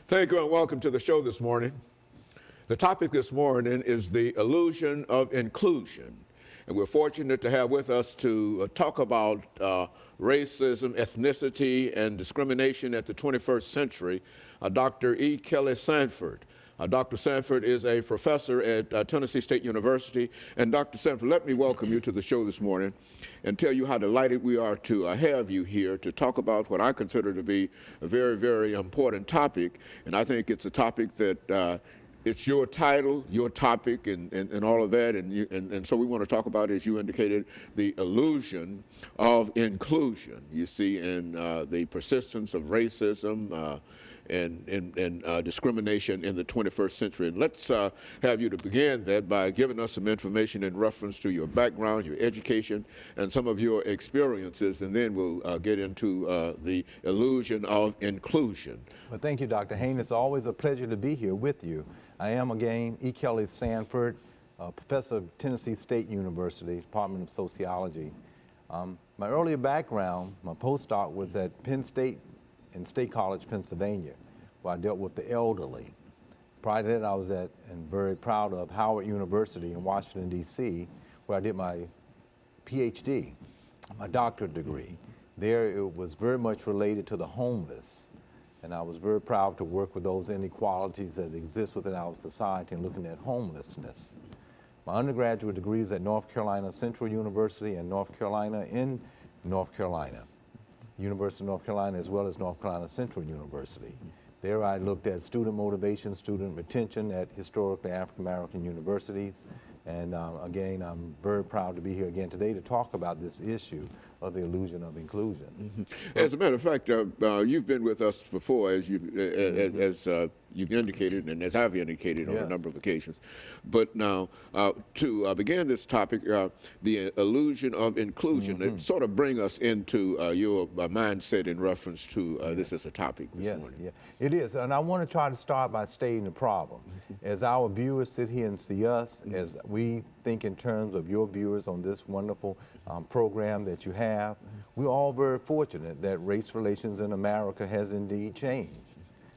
Thank you and welcome to the show this morning. The topic this morning is the illusion of inclusion. And we're fortunate to have with us to talk about racism, ethnicity, and discrimination at the 21st century, Dr. E. Kelly Sanford. Dr. Sanford is a professor at Tennessee State University. And Dr. Sanford, let me welcome you to the show this morning and tell you how delighted we are to have you here to talk about what I consider to be a very, very important topic. And I think it's a topic that it's your title, your topic, and all of that. And so we want to talk about, as you indicated, the illusion of inclusion, you see, and the persistence of racism and discrimination in the 21st century. And let's have you to begin that by giving us some information in reference to your background, your education, and some of your experiences, and then we'll get into the illusion of inclusion. Well, thank you, Dr. Haynes. It's always a pleasure to be here with you. I am, again, E. Kelly Sanford, professor of Tennessee State University, Department of Sociology. My earlier background, my postdoc was at Penn State in State College, Pennsylvania, where I dealt with the elderly. Prior to that, I was at, and very proud of, Howard University in Washington, D.C., where I did my PhD, my doctorate degree. There, it was very much related to the homeless, and I was very proud to work with those inequalities that exist within our society and looking at homelessness. My undergraduate degree is at North Carolina Central University and North Carolina in North Carolina. University of North Carolina, as well as North Carolina Central University. There I looked at student motivation, student retention at historically African-American universities. And again, I'm very proud to be here again today to talk about this issue of the illusion of inclusion. Mm-hmm. As a matter of fact, you've been with us before, as you've indicated, and as I've indicated on a number of occasions. But now, to begin this topic, the illusion of inclusion, it sort of bring us into your mindset in reference to this as a topic this morning. Yes, it is. And I want to try to start by stating the problem. As our viewers sit here and see us, as we think in terms of your viewers on this wonderful program that you have, we're all very fortunate that race relations in America has indeed changed.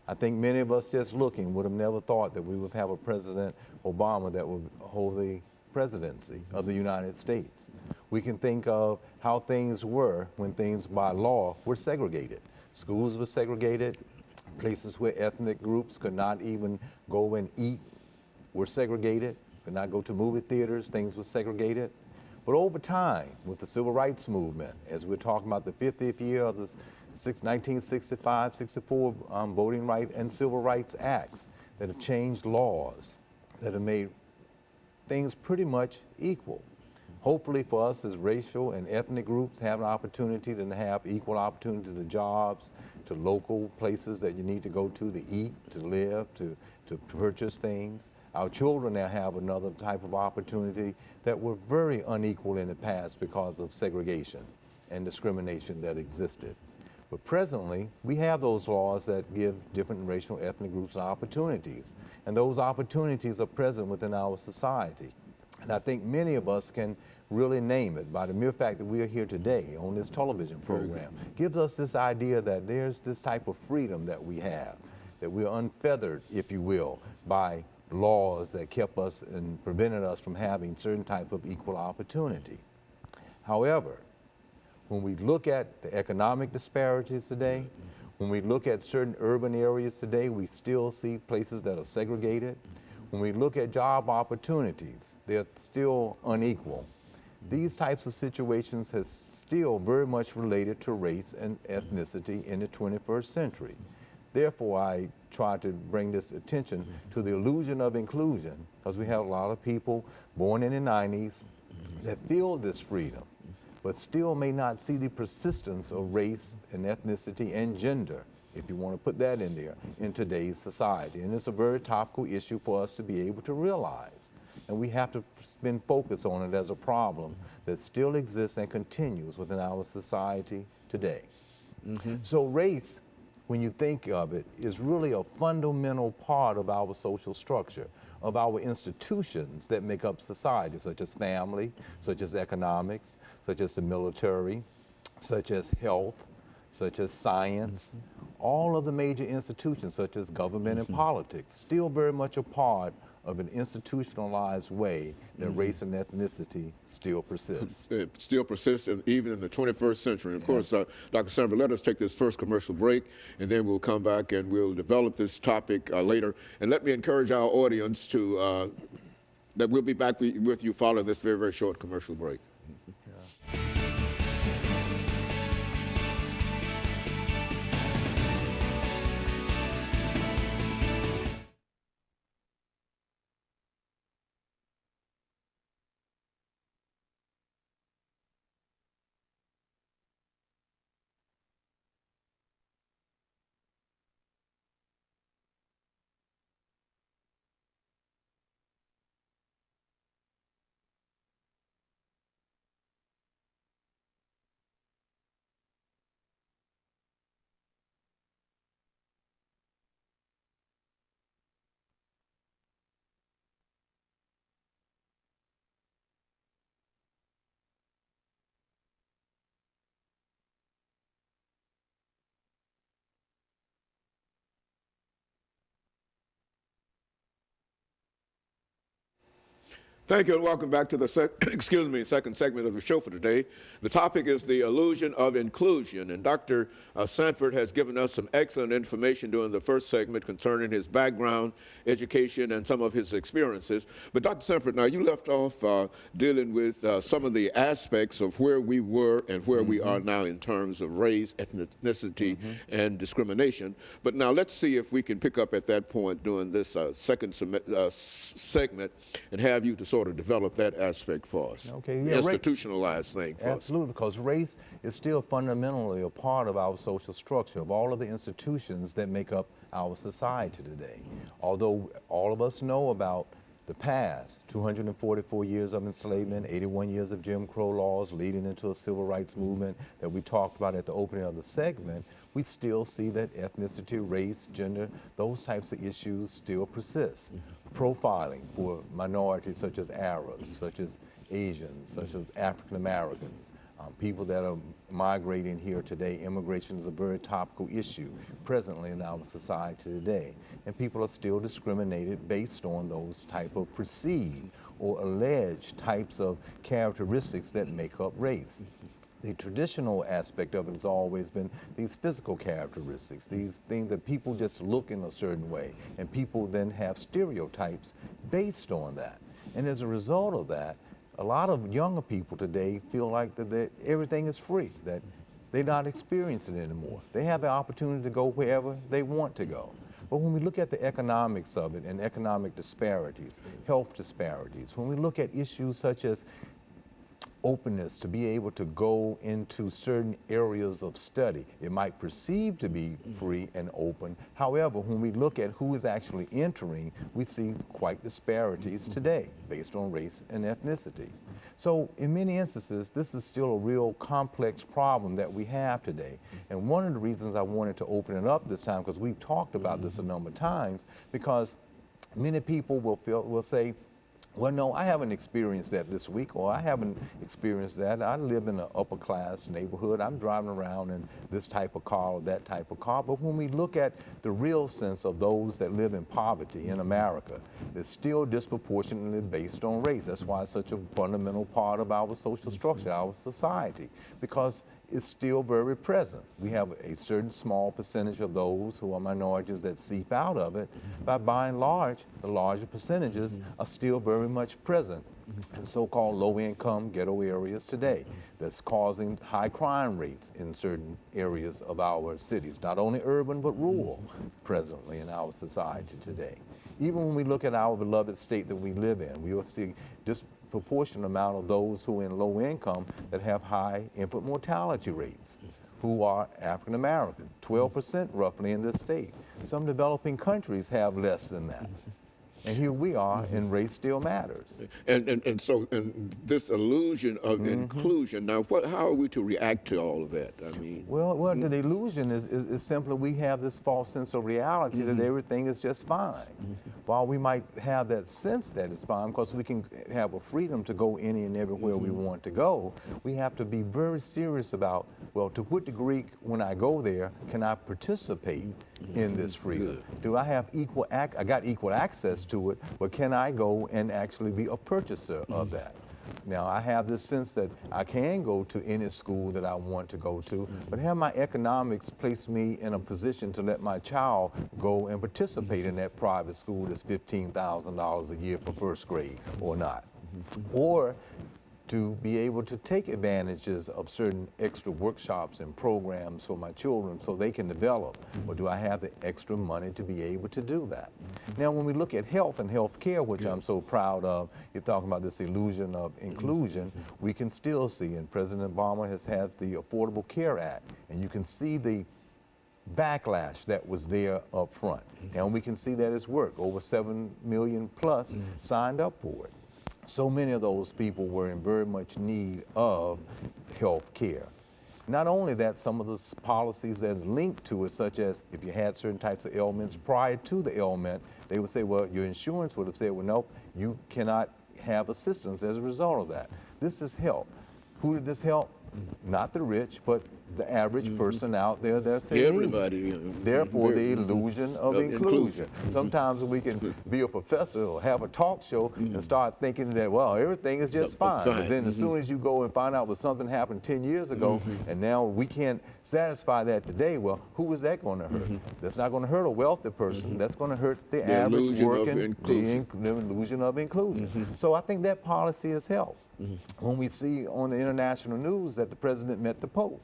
I think many of us just looking would have never thought that we would have a President Obama that would hold the presidency of the United States. We can think of how things were when things by law were segregated. Schools were segregated, places where ethnic groups could not even go and eat were segregated, could not go to movie theaters, things were segregated. But over time, with the Civil Rights Movement, as we're talking about the 50th year of the 1965-64 Voting Right and Civil Rights Acts that have changed laws, that have made things pretty much equal. Hopefully for us as racial and ethnic groups have an opportunity to have equal opportunity to jobs, to local places that you need to go to eat, to live, to purchase things. Our children now have another type of opportunity that were very unequal in the past because of segregation and discrimination that existed. But presently, we have those laws that give different racial ethnic groups opportunities. And those opportunities are present within our society. And I think many of us can really name it by the mere fact that we are here today on this television program. Gives us this idea that there's this type of freedom that we have, that we're unfeathered, if you will, by laws that kept us and prevented us from having certain type of equal opportunity. However, when we look at the economic disparities today, when we look at certain urban areas today, we still see places that are segregated. When we look at job opportunities, they're still unequal. These types of situations has still very much related to race and ethnicity in the 21st century. Therefore, I try to bring this attention to the illusion of inclusion, because we have a lot of people born in the 90s that feel this freedom, but still may not see the persistence of race and ethnicity and gender, if you want to put that in there, in today's society. And it's a very topical issue for us to be able to realize. And we have to spend focus on it as a problem that still exists and continues within our society today. So race, when you think of it, is really a fundamental part of our social structure, of our institutions that make up society, such as family, such as economics, such as the military, such as health, such as science, all of the major institutions such as government and politics, still very much a part of an institutionalized way that race and ethnicity still persists. It still persists even in the 21st century. And of course, Dr. Sandberg, let us take this first commercial break, and then we'll come back and we'll develop this topic later. And let me encourage our audience to that we'll be back with you following this very, very short commercial break. Thank you and welcome back to the second segment of the show for today. The topic is the illusion of inclusion, and Dr. Sanford has given us some excellent information during the first segment concerning his background, education, and some of his experiences. But Dr. Sanford, now you left off dealing with some of the aspects of where we were and where we are now in terms of race, ethnicity, and discrimination. But now let's see if we can pick up at that point during this second segment and have you to sort of develop that aspect for us. Okay, yeah, institutionalized thing for absolutely, because race is still fundamentally a part of our social structure, of all of the institutions that make up our society today. Although all of us know about the past, 244 years of enslavement, 81 years of Jim Crow laws leading into a civil rights movement that we talked about at the opening of the segment, we still see that ethnicity, race, gender, those types of issues still persist. Profiling for minorities such as Arabs, such as Asians, such as African Americans, people that are migrating here today. Immigration is a very topical issue presently in our society today. And people are still discriminated based on those type of perceived or alleged types of characteristics that make up race. The traditional aspect of it has always been these physical characteristics, these things that people just look in a certain way, and people then have stereotypes based on that. And as a result of that, a lot of younger people today feel like that everything is free, that they're not experiencing it anymore. They have the opportunity to go wherever they want to go. But when we look at the economics of it and economic disparities, health disparities, when we look at issues such as openness to be able to go into certain areas of study. It might perceive to be free and open. However, when we look at who is actually entering, we see quite disparities today based on race and ethnicity. So in many instances, this is still a real complex problem that we have today. And one of the reasons I wanted to open it up this time, because we've talked about this a number of times, because many people will say, well, no, I haven't experienced that this week, or I haven't experienced that. I live in an upper class neighborhood. I'm driving around in this type of car or that type of car. But when we look at the real sense of those that live in poverty in America, it's still disproportionately based on race. That's why it's such a fundamental part of our social structure, our society, because it's still very present. We have a certain small percentage of those who are minorities that seep out of it, but by and large, the larger percentages are still very much present in so-called low-income ghetto areas today. That's causing high crime rates in certain areas of our cities, not only urban but rural presently in our society today. Even when we look at our beloved state that we live in, we will see disproportionate amount of those who are in low income that have high infant mortality rates, who are African American, 12% roughly in this state. Some developing countries have less than that. And here we are, and race still matters. And so this illusion of inclusion. Now, how are we to react to all of that? I mean, Well, the illusion is simply we have this false sense of reality that everything is just fine. While we might have that sense that it's fine, because we can have a freedom to go any and everywhere we want to go, we have to be very serious about, well, to what degree when I go there can I participate in this freedom? Do I have I got equal access to it, but can I go and actually be a purchaser of that? Now, I have this sense that I can go to any school that I want to go to, but have my economics place me in a position to let my child go and participate in that private school that's $15,000 a year for first grade or not? Or to be able to take advantages of certain extra workshops and programs for my children so they can develop? Or do I have the extra money to be able to do that? Now, when we look at health and health care, which I'm so proud of, you're talking about this illusion of inclusion, we can still see, and President Obama has had the Affordable Care Act, and you can see the backlash that was there up front. And we can see that it's worked. Over 7 million plus signed up for it. So many of those people were in very much need of health care. Not only that, some of the policies that are linked to it, such as if you had certain types of ailments prior to the ailment, they would say, well, your insurance would have said, well, nope, you cannot have assistance as a result of that. This is help. Who did this help? Not the rich, but the average person out there that's in everybody. need. Therefore, the illusion of inclusion. Sometimes we can be a professor or have a talk show and start thinking that, well, everything is just fine. But then as soon as you go and find out what something happened 10 years ago, and now we can't satisfy that today, well, who is that going to hurt? That's not going to hurt a wealthy person. That's going to hurt the average working, the illusion of inclusion. So I think that policy has helped. When we see on the international news that the president met the Pope,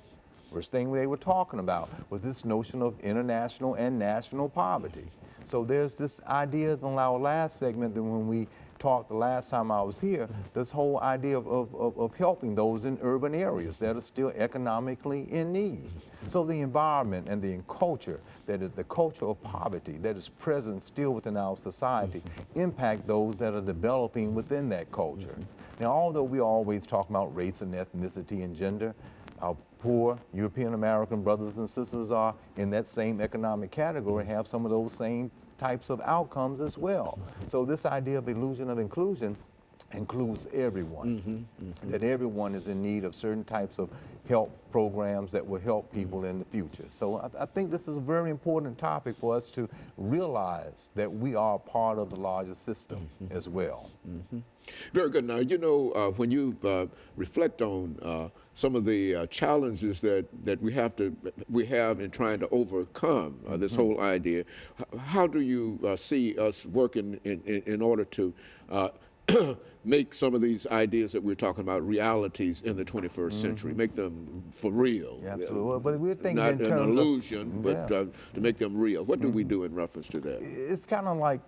first thing they were talking about was this notion of international and national poverty. So there's this idea on our last segment that when we talked the last time I was here, this whole idea of helping those in urban areas that are still economically in need. So the environment and the culture, that is the culture of poverty that is present still within our society, impact those that are developing within that culture. Now, although we always talk about race and ethnicity and gender, our poor European American brothers and sisters are in that same economic category, have some of those same types of outcomes as well. So this idea of illusion of inclusion includes everyone, that everyone is in need of certain types of help programs that will help people in the future. So I think this is a very important topic for us to realize that we are part of the larger system as well. Very good. Now, you know, when you reflect on some of the challenges that we have in trying to overcome this whole idea, how do you see us working in order to make some of these ideas that we're talking about realities in the 21st century, make them for real? Yeah, absolutely. Well, but we're thinking not in terms an illusion, of, but to make them real. What do we do in reference to that? It's kind of like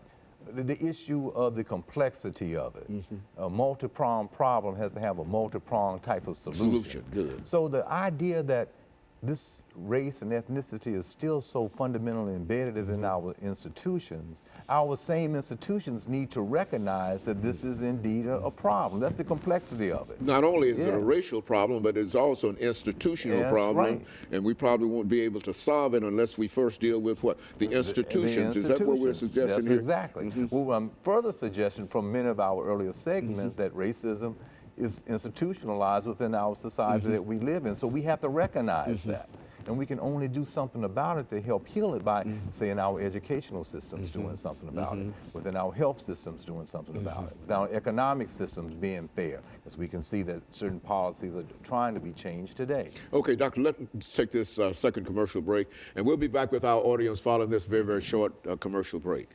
the issue of the complexity of it. A multi-pronged problem has to have a multi-pronged type of solution. Good. So the idea that this race and ethnicity is still so fundamentally embedded in our institutions, our same institutions need to recognize that this is indeed a problem. That's the complexity of it. Not only is it a racial problem, but it's also an institutional problem, right. And we probably won't be able to solve it unless we first deal with what? The institutions. Is that what we're suggesting That's here? Exactly. Well, further suggestion from many of our earlier segments that racism is institutionalized within our society that we live in. So we have to recognize that. And we can only do something about it to help heal it by, say, in our educational systems doing something about it, within our health systems doing something about it, with our economic systems being fair, as we can see that certain policies are trying to be changed today. Okay, Doctor, let's take this second commercial break, and we'll be back with our audience following this very, very short commercial break.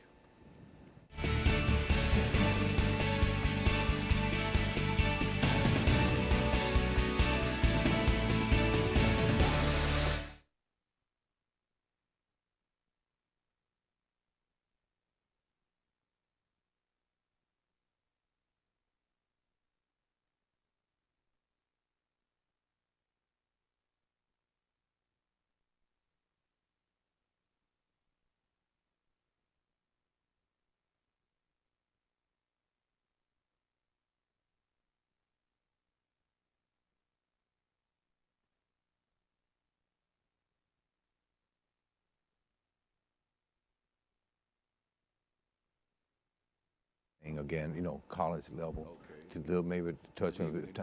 again, you know, college level, to do maybe touch on it.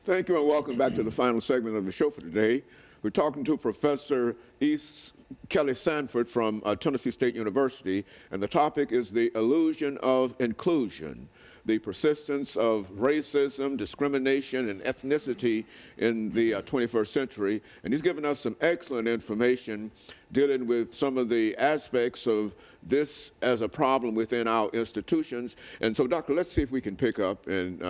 Thank you and welcome back to the final segment of the show for today. We're talking to Professor Kelly Sanford from Tennessee State University, and the topic is the illusion of inclusion, the persistence of racism, discrimination, and ethnicity in the 21st century. And he's given us some excellent information dealing with some of the aspects of this as a problem within our institutions. And so, Doctor, let's see if we can pick up and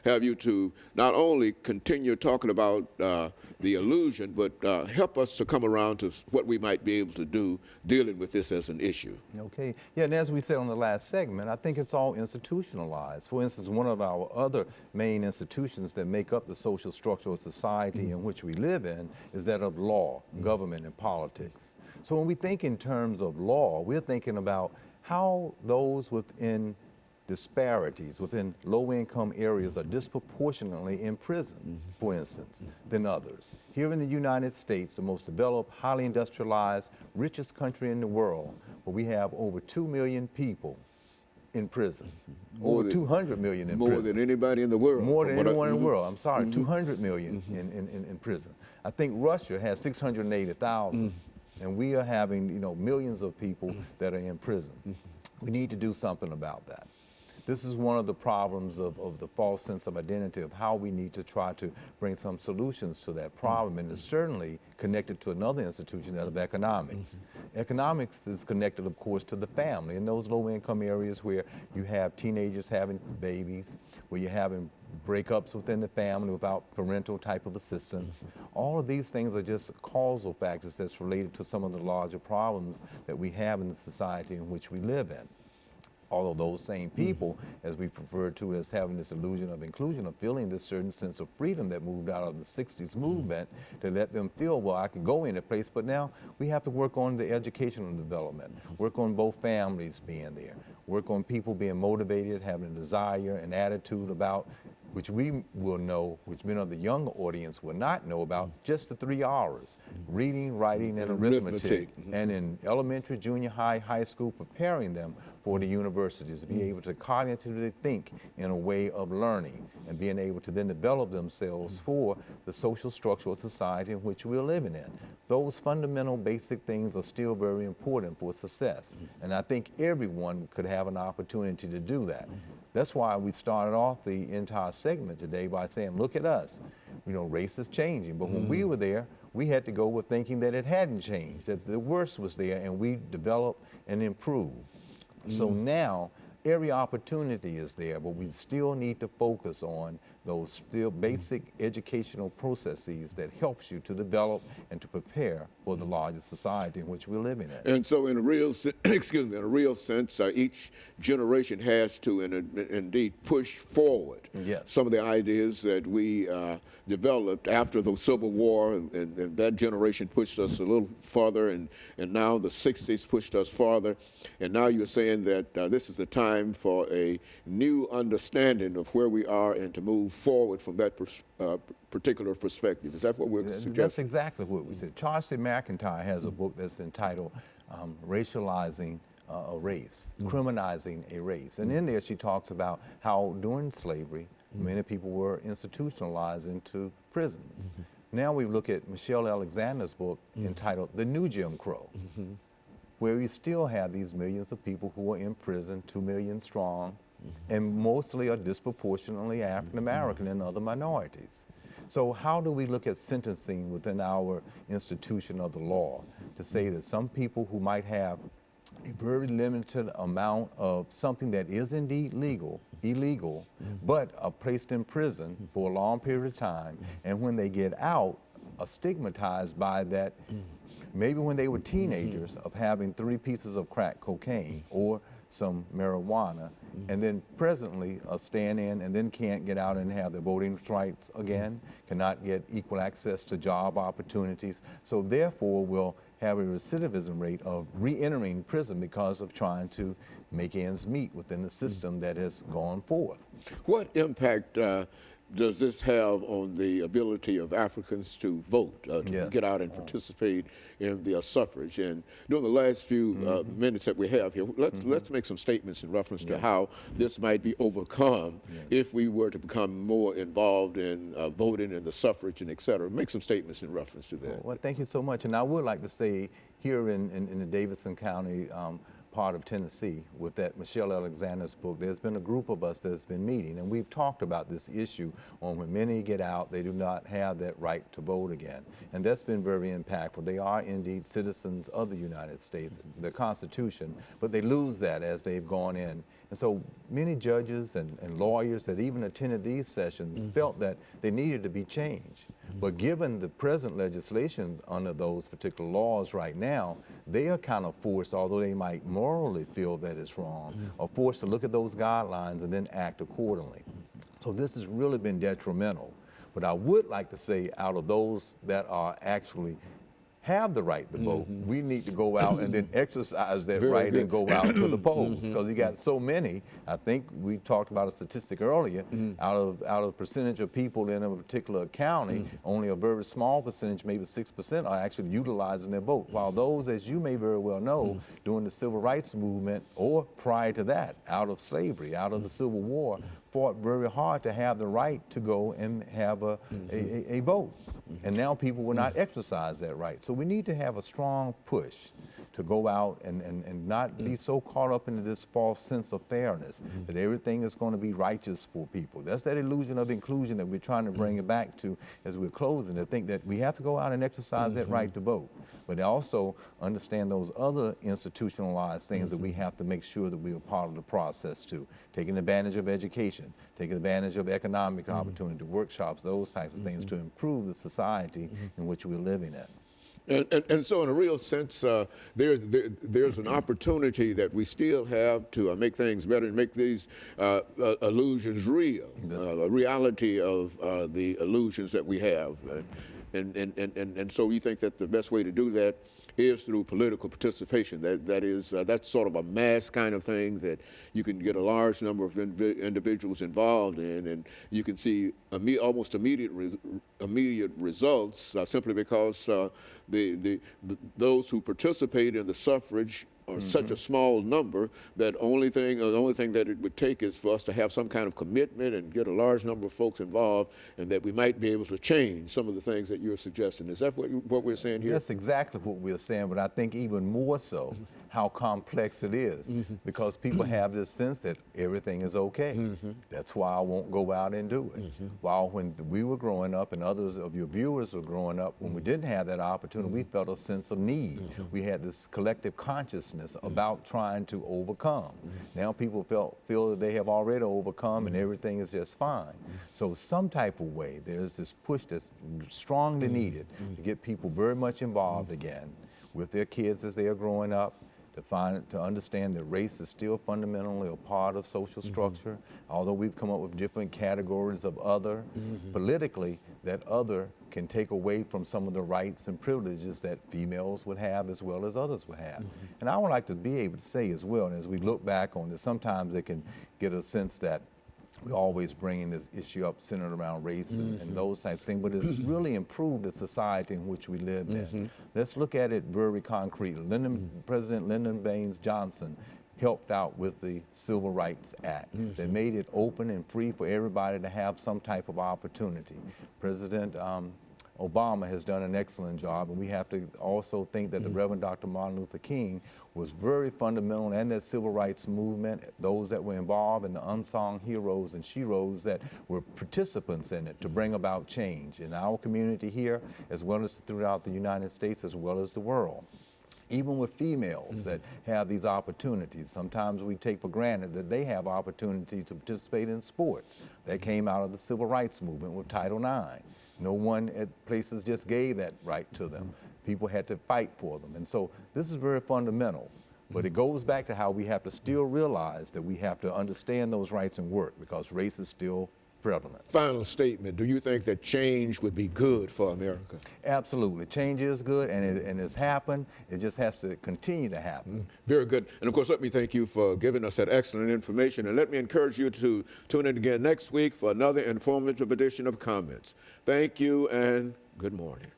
have you to not only continue talking about the illusion, but help us to come around to what we might be able to do dealing with this as an issue. Okay. Yeah, and as we said on the last segment, I think it's all institutionalized. For instance, one of our other main institutions that make up the social structure of society in which we live in is that of law, government, and politics. So when we think in terms of law, we're thinking about how those within disparities, within low-income areas are disproportionately in prison, for instance, than others. Here in the United States, the most developed, highly industrialized, richest country in the world, where we have over 2 million people in prison. Over 200 million in prison. More than anybody in the world. More than anyone in the world. I'm sorry, 200 million in prison. I think Russia has 680,000. And we are having, you know, millions of people that are in prison. We need to do something about that. This is one of the problems of the false sense of identity, of how we need to try to bring some solutions to that problem. And it's certainly connected to another institution, that of economics. Economics is connected, of course, to the family. In those low-income areas where you have teenagers having babies, where you're having breakups within the family without parental type of assistance. All of these things are just causal factors that's related to some of the larger problems that we have in the society in which we live in. Although those same people, as we refer to as having this illusion of inclusion, are feeling this certain sense of freedom that moved out of the 60s movement to let them feel, well, I can go in a place, but now we have to work on the educational development, work on both families being there, work on people being motivated, having a desire and attitude about, which we will know, which many of the younger audience will not know about, just the 3 R's, reading, writing, and arithmetic. And in elementary, junior high, high school, preparing them for the universities to be able to cognitively think in a way of learning and being able to then develop themselves for the social structure of society in which we're living in. Those fundamental basic things are still very important for success. And I think everyone could have an opportunity to do that. That's why we started off the entire segment today by saying, look at us. You know, race is changing. But when we were there, we had to go with thinking that it hadn't changed, that the worst was there, and we developed and improved. So now, every opportunity is there, but we still need to focus on those still basic educational processes that helps you to develop and to prepare for the larger society in which we're living in. And so in a real, in a real sense, each generation has to indeed push forward some of the ideas that we developed after the Civil War, and that generation pushed us a little farther, and now the 60s pushed us farther. And now you're saying that this is the time for a new understanding of where we are and to move forward from that particular perspective. Is that what we're suggesting? That's exactly what we said. Charles C. McIntyre has a book that's entitled Racializing a Race, Criminalizing a Race. And in there she talks about how during slavery, many people were institutionalized into prisons. Now we look at Michelle Alexander's book entitled The New Jim Crow, where we still have these millions of people who are in prison, 2 million strong, and mostly are disproportionately African American and other minorities. So how do we look at sentencing within our institution of the law to say that some people who might have a very limited amount of something that is indeed illegal, but are placed in prison for a long period of time, and when they get out, are stigmatized by that, maybe when they were teenagers, of having 3 pieces of crack cocaine, or some marijuana, and then presently are staying in and then can't get out and have their voting rights again, cannot get equal access to job opportunities, so therefore will have a recidivism rate of re-entering prison because of trying to make ends meet within the system that has gone forth. What impact does this have on the ability of Africans to vote, to get out and participate in the suffrage? And during the last few minutes that we have here, let's make some statements in reference to how this might be overcome if we were to become more involved in voting and the suffrage and et cetera. Make some statements in reference to that. Well, thank you so much. And I would like to say here in the Davidson County part of Tennessee, with that Michelle Alexander's book, there's been a group of us that's been meeting, and we've talked about this issue on when many get out, they do not have that right to vote again. And that's been very impactful. They are indeed citizens of the United States, the Constitution, but they lose that as they've gone in. And so many judges and lawyers that even attended these sessions felt that they needed to be changed. But given the present legislation under those particular laws right now, they are kind of forced, although they might morally feel that it's wrong, are forced to look at those guidelines and then act accordingly. So this has really been detrimental. But I would like to say, out of those that are actually have the right to vote, we need to go out and then exercise that right and go out to the polls, because you got so many. I think we talked about a statistic earlier, out of percentage of people in a particular county, only a very small percentage, maybe 6%, are actually utilizing their vote, while those, as you may very well know, during the civil rights movement or prior to that, out of slavery, out of the Civil War, fought very hard to have the right to go and have a vote. And now people will not exercise that right. So we need to have a strong push to go out and not be so caught up into this false sense of fairness, that everything is going to be righteous for people. That's that illusion of inclusion that we're trying to bring it back to as we're closing, to think that we have to go out and exercise that right to vote, but also understand those other institutionalized things that we have to make sure that we are part of the process too. Taking advantage of education, taking advantage of economic opportunity, workshops, those types of things to improve the society in which we're living in. And so in a real sense, there's an opportunity that we still have to make things better and make these illusions real, a reality of the illusions that we have. And so you think that the best way to do that is through political participation. That's sort of a mass kind of thing that you can get a large number of individuals involved in, and you can see almost immediate results simply because those who participate in the suffrage are such a small number that the only thing that it would take is for us to have some kind of commitment and get a large number of folks involved, and that we might be able to change some of the things that you're suggesting. Is that what we're saying here? That's exactly what we're saying, but I think even more so how complex it is, because people have this sense that everything is okay. That's why I won't go out and do it. While when we were growing up and others of your viewers were growing up, when we didn't have that opportunity, we felt a sense of need. We had this collective consciousness about trying to overcome. Now people feel that they have already overcome and everything is just fine. So some type of way, there's this push that's strongly needed to get people very much involved again with their kids as they are growing up, to understand that race is still fundamentally a part of social structure, although we've come up with different categories of other. Politically, that other can take away from some of the rights and privileges that females would have as well as others would have. And I would like to be able to say as well, and as we look back on this, sometimes they can get a sense that we're always bringing this issue up centered around race and those types of things, but it's really improved the society in which we live in. Let's look at it very concretely. President Lyndon Baines Johnson helped out with the Civil Rights Act. They made it open and free for everybody to have some type of opportunity. President Obama has done an excellent job, and we have to also think that the Reverend Dr. Martin Luther King was very fundamental in that civil rights movement, those that were involved, and the unsung heroes and sheroes that were participants in it to bring about change in our community here, as well as throughout the United States, as well as the world. Even with females that have these opportunities, sometimes we take for granted that they have opportunities to participate in sports. That came out of the civil rights movement with Title IX. No one at places just gave that right to them. People had to fight for them. And so this is very fundamental. But it goes back to how we have to still realize that we have to understand those rights and work, because race is still prevalent. Final statement, do you think that change would be good for America? Absolutely. Change is good, and it's happened. It just has to continue to happen. Very good. And of course, let me thank you for giving us that excellent information. And let me encourage you to tune in again next week for another informative edition of Comments. Thank you and good morning.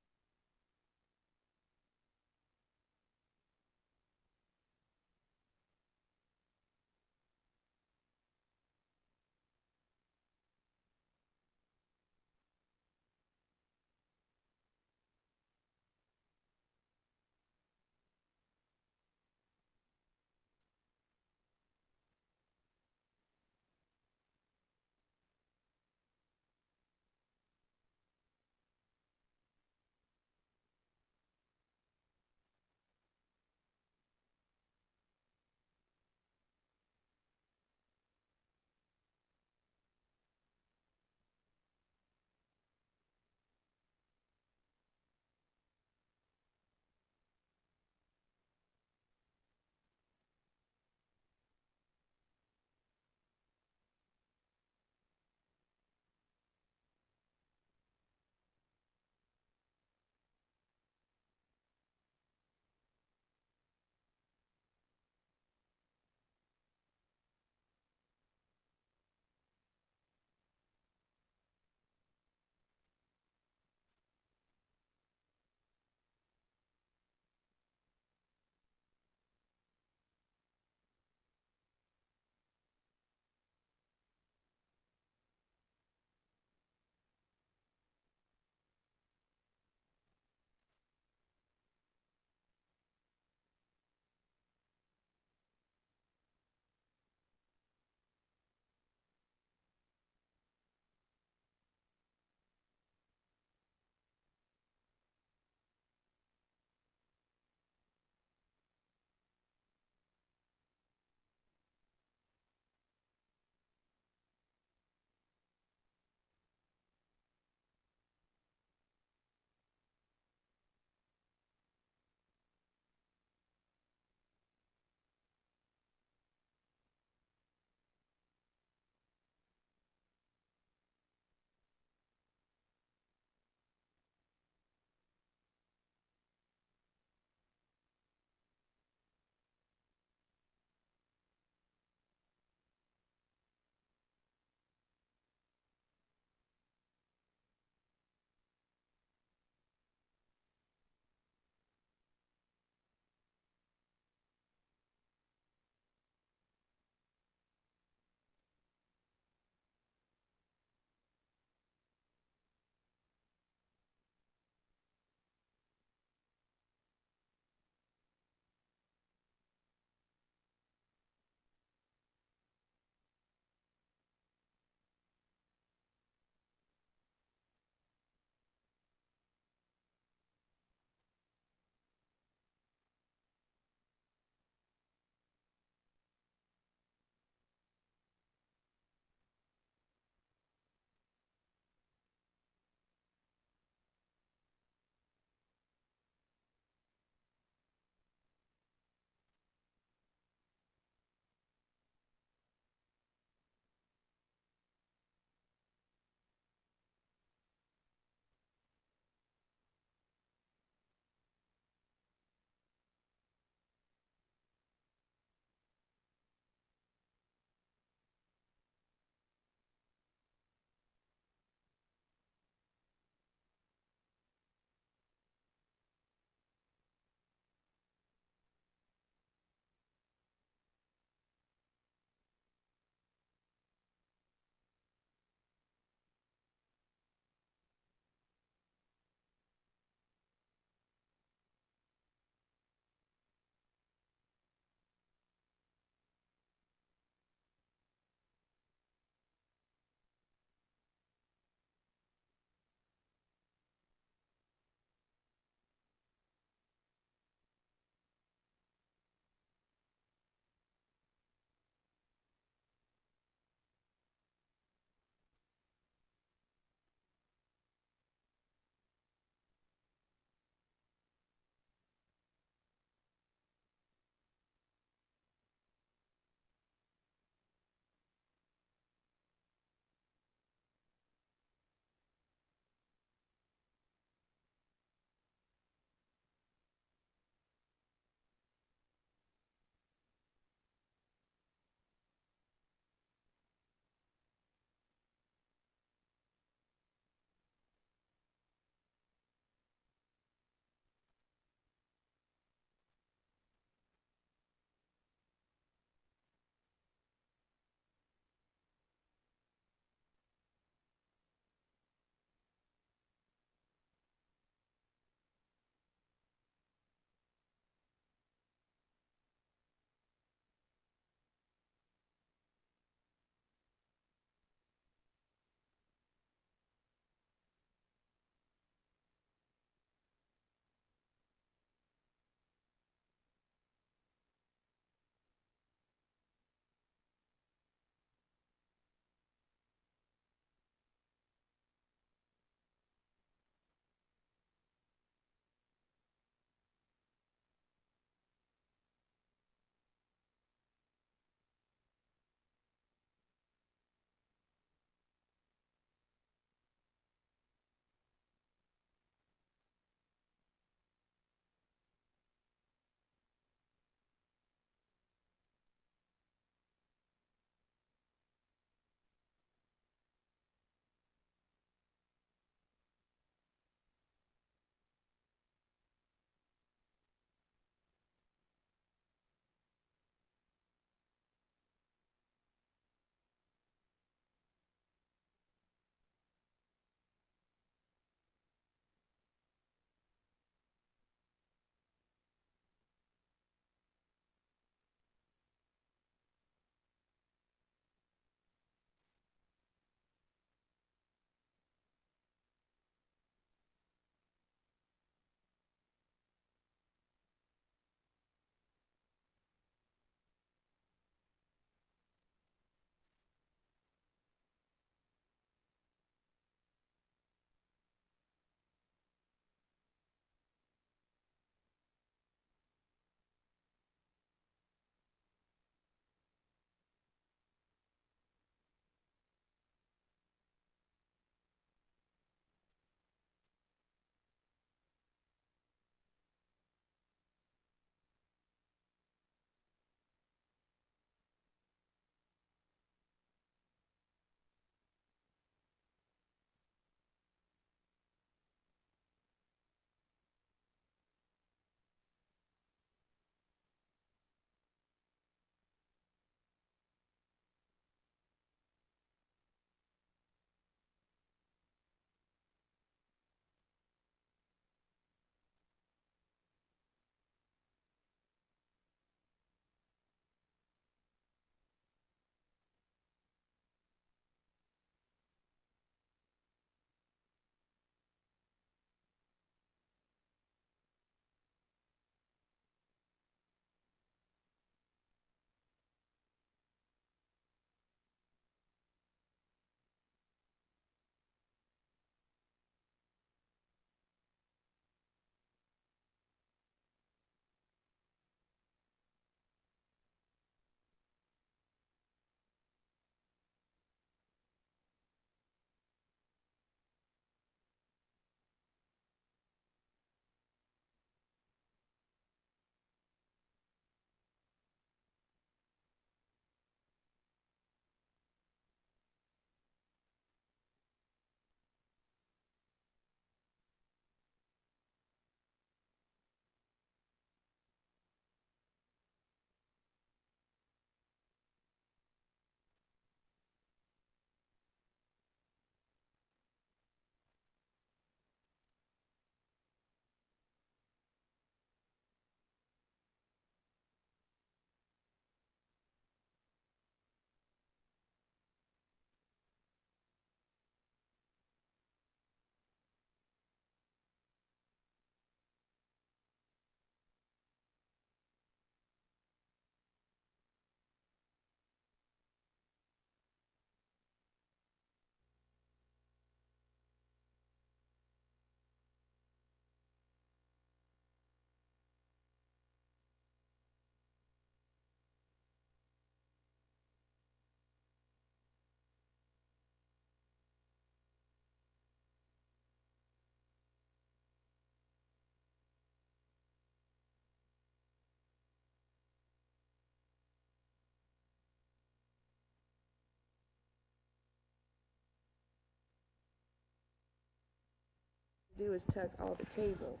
do is tuck all the cables.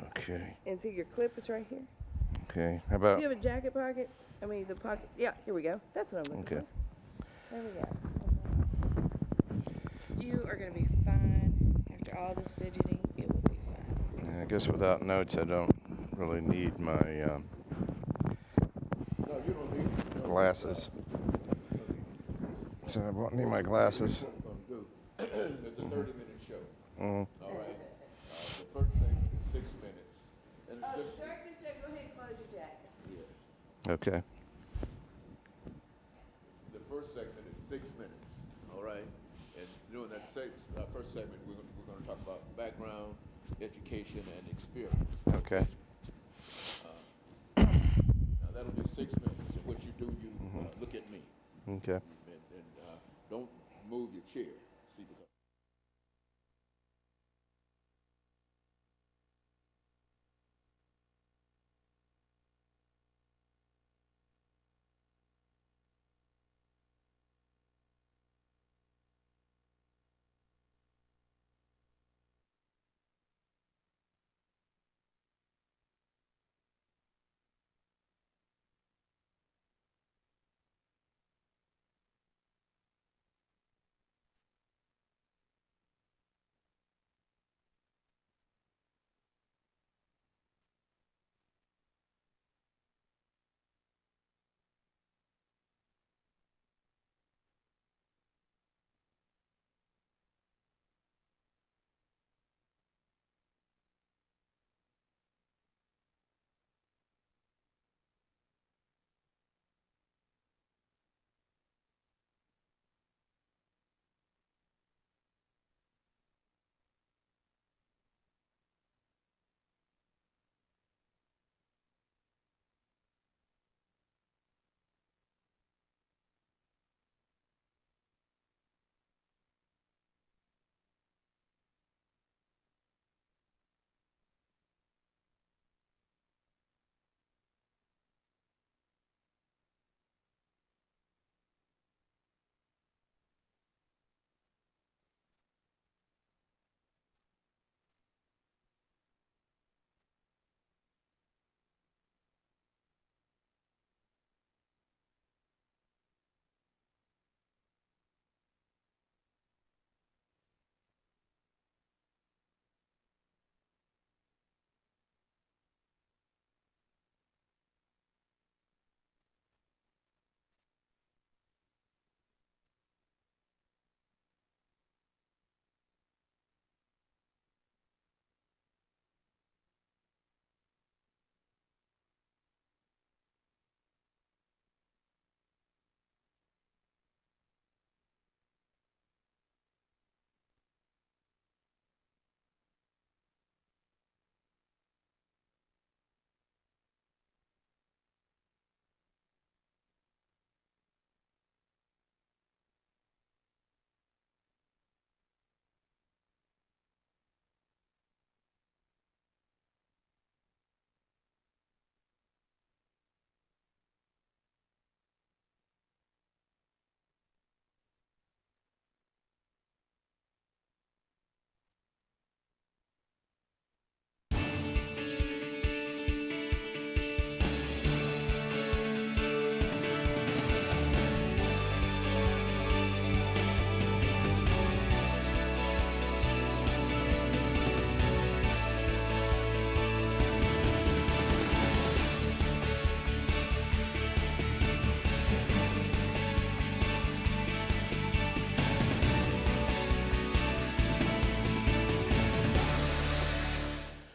Okay. And see your clip is right here. Okay. How Do about? you have a jacket pocket? I mean the pocket. Yeah, here we go. That's what I'm looking Okay. for. There we go. You are gonna be fine. After all this fidgeting, it will be fine. I guess without notes, I don't really need my No, you don't need glasses. So I won't need my glasses. what we're going to do. It's a 30-minute show. All right. The first segment is 6 minutes. And it's just, Director said go ahead and close your jacket. Okay. the first segment is 6 minutes. All right. And during that first segment, we're going to talk about background, education, and experience. Okay. Now, that'll be 6 minutes. And what you do, you look at me. Okay. And don't move your chair. See, because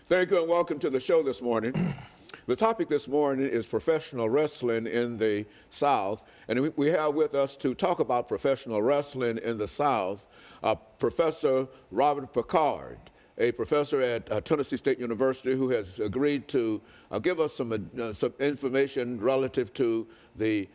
thank you and welcome to the show this morning. The topic this morning is professional wrestling in the South. And we have with us to talk about professional wrestling in the South, Professor Robert Pickard, a professor at Tennessee State University who has agreed to give us some information relative to the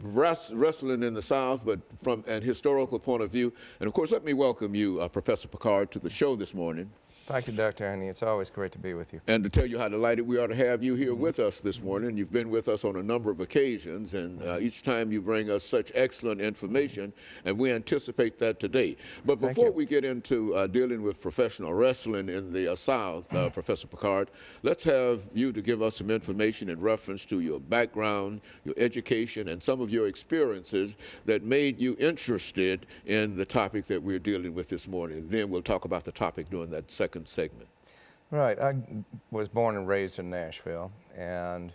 wrestling in the South, but from an historical point of view. And of course, let me welcome you, Professor Pickard, to the show this morning. Thank you, Dr. Andy. It's always great to be with you. And to tell you how delighted we are to have you here with us this morning. You've been with us on a number of occasions, and each time you bring us such excellent information, and we anticipate that today. But before we get into dealing with professional wrestling in the South, Professor Pickard, let's have you to give us some information in reference to your background, your education, and some of your experiences that made you interested in the topic that we're dealing with this morning. Then we'll talk about the topic during that second segment. Right. I was born and raised in Nashville, and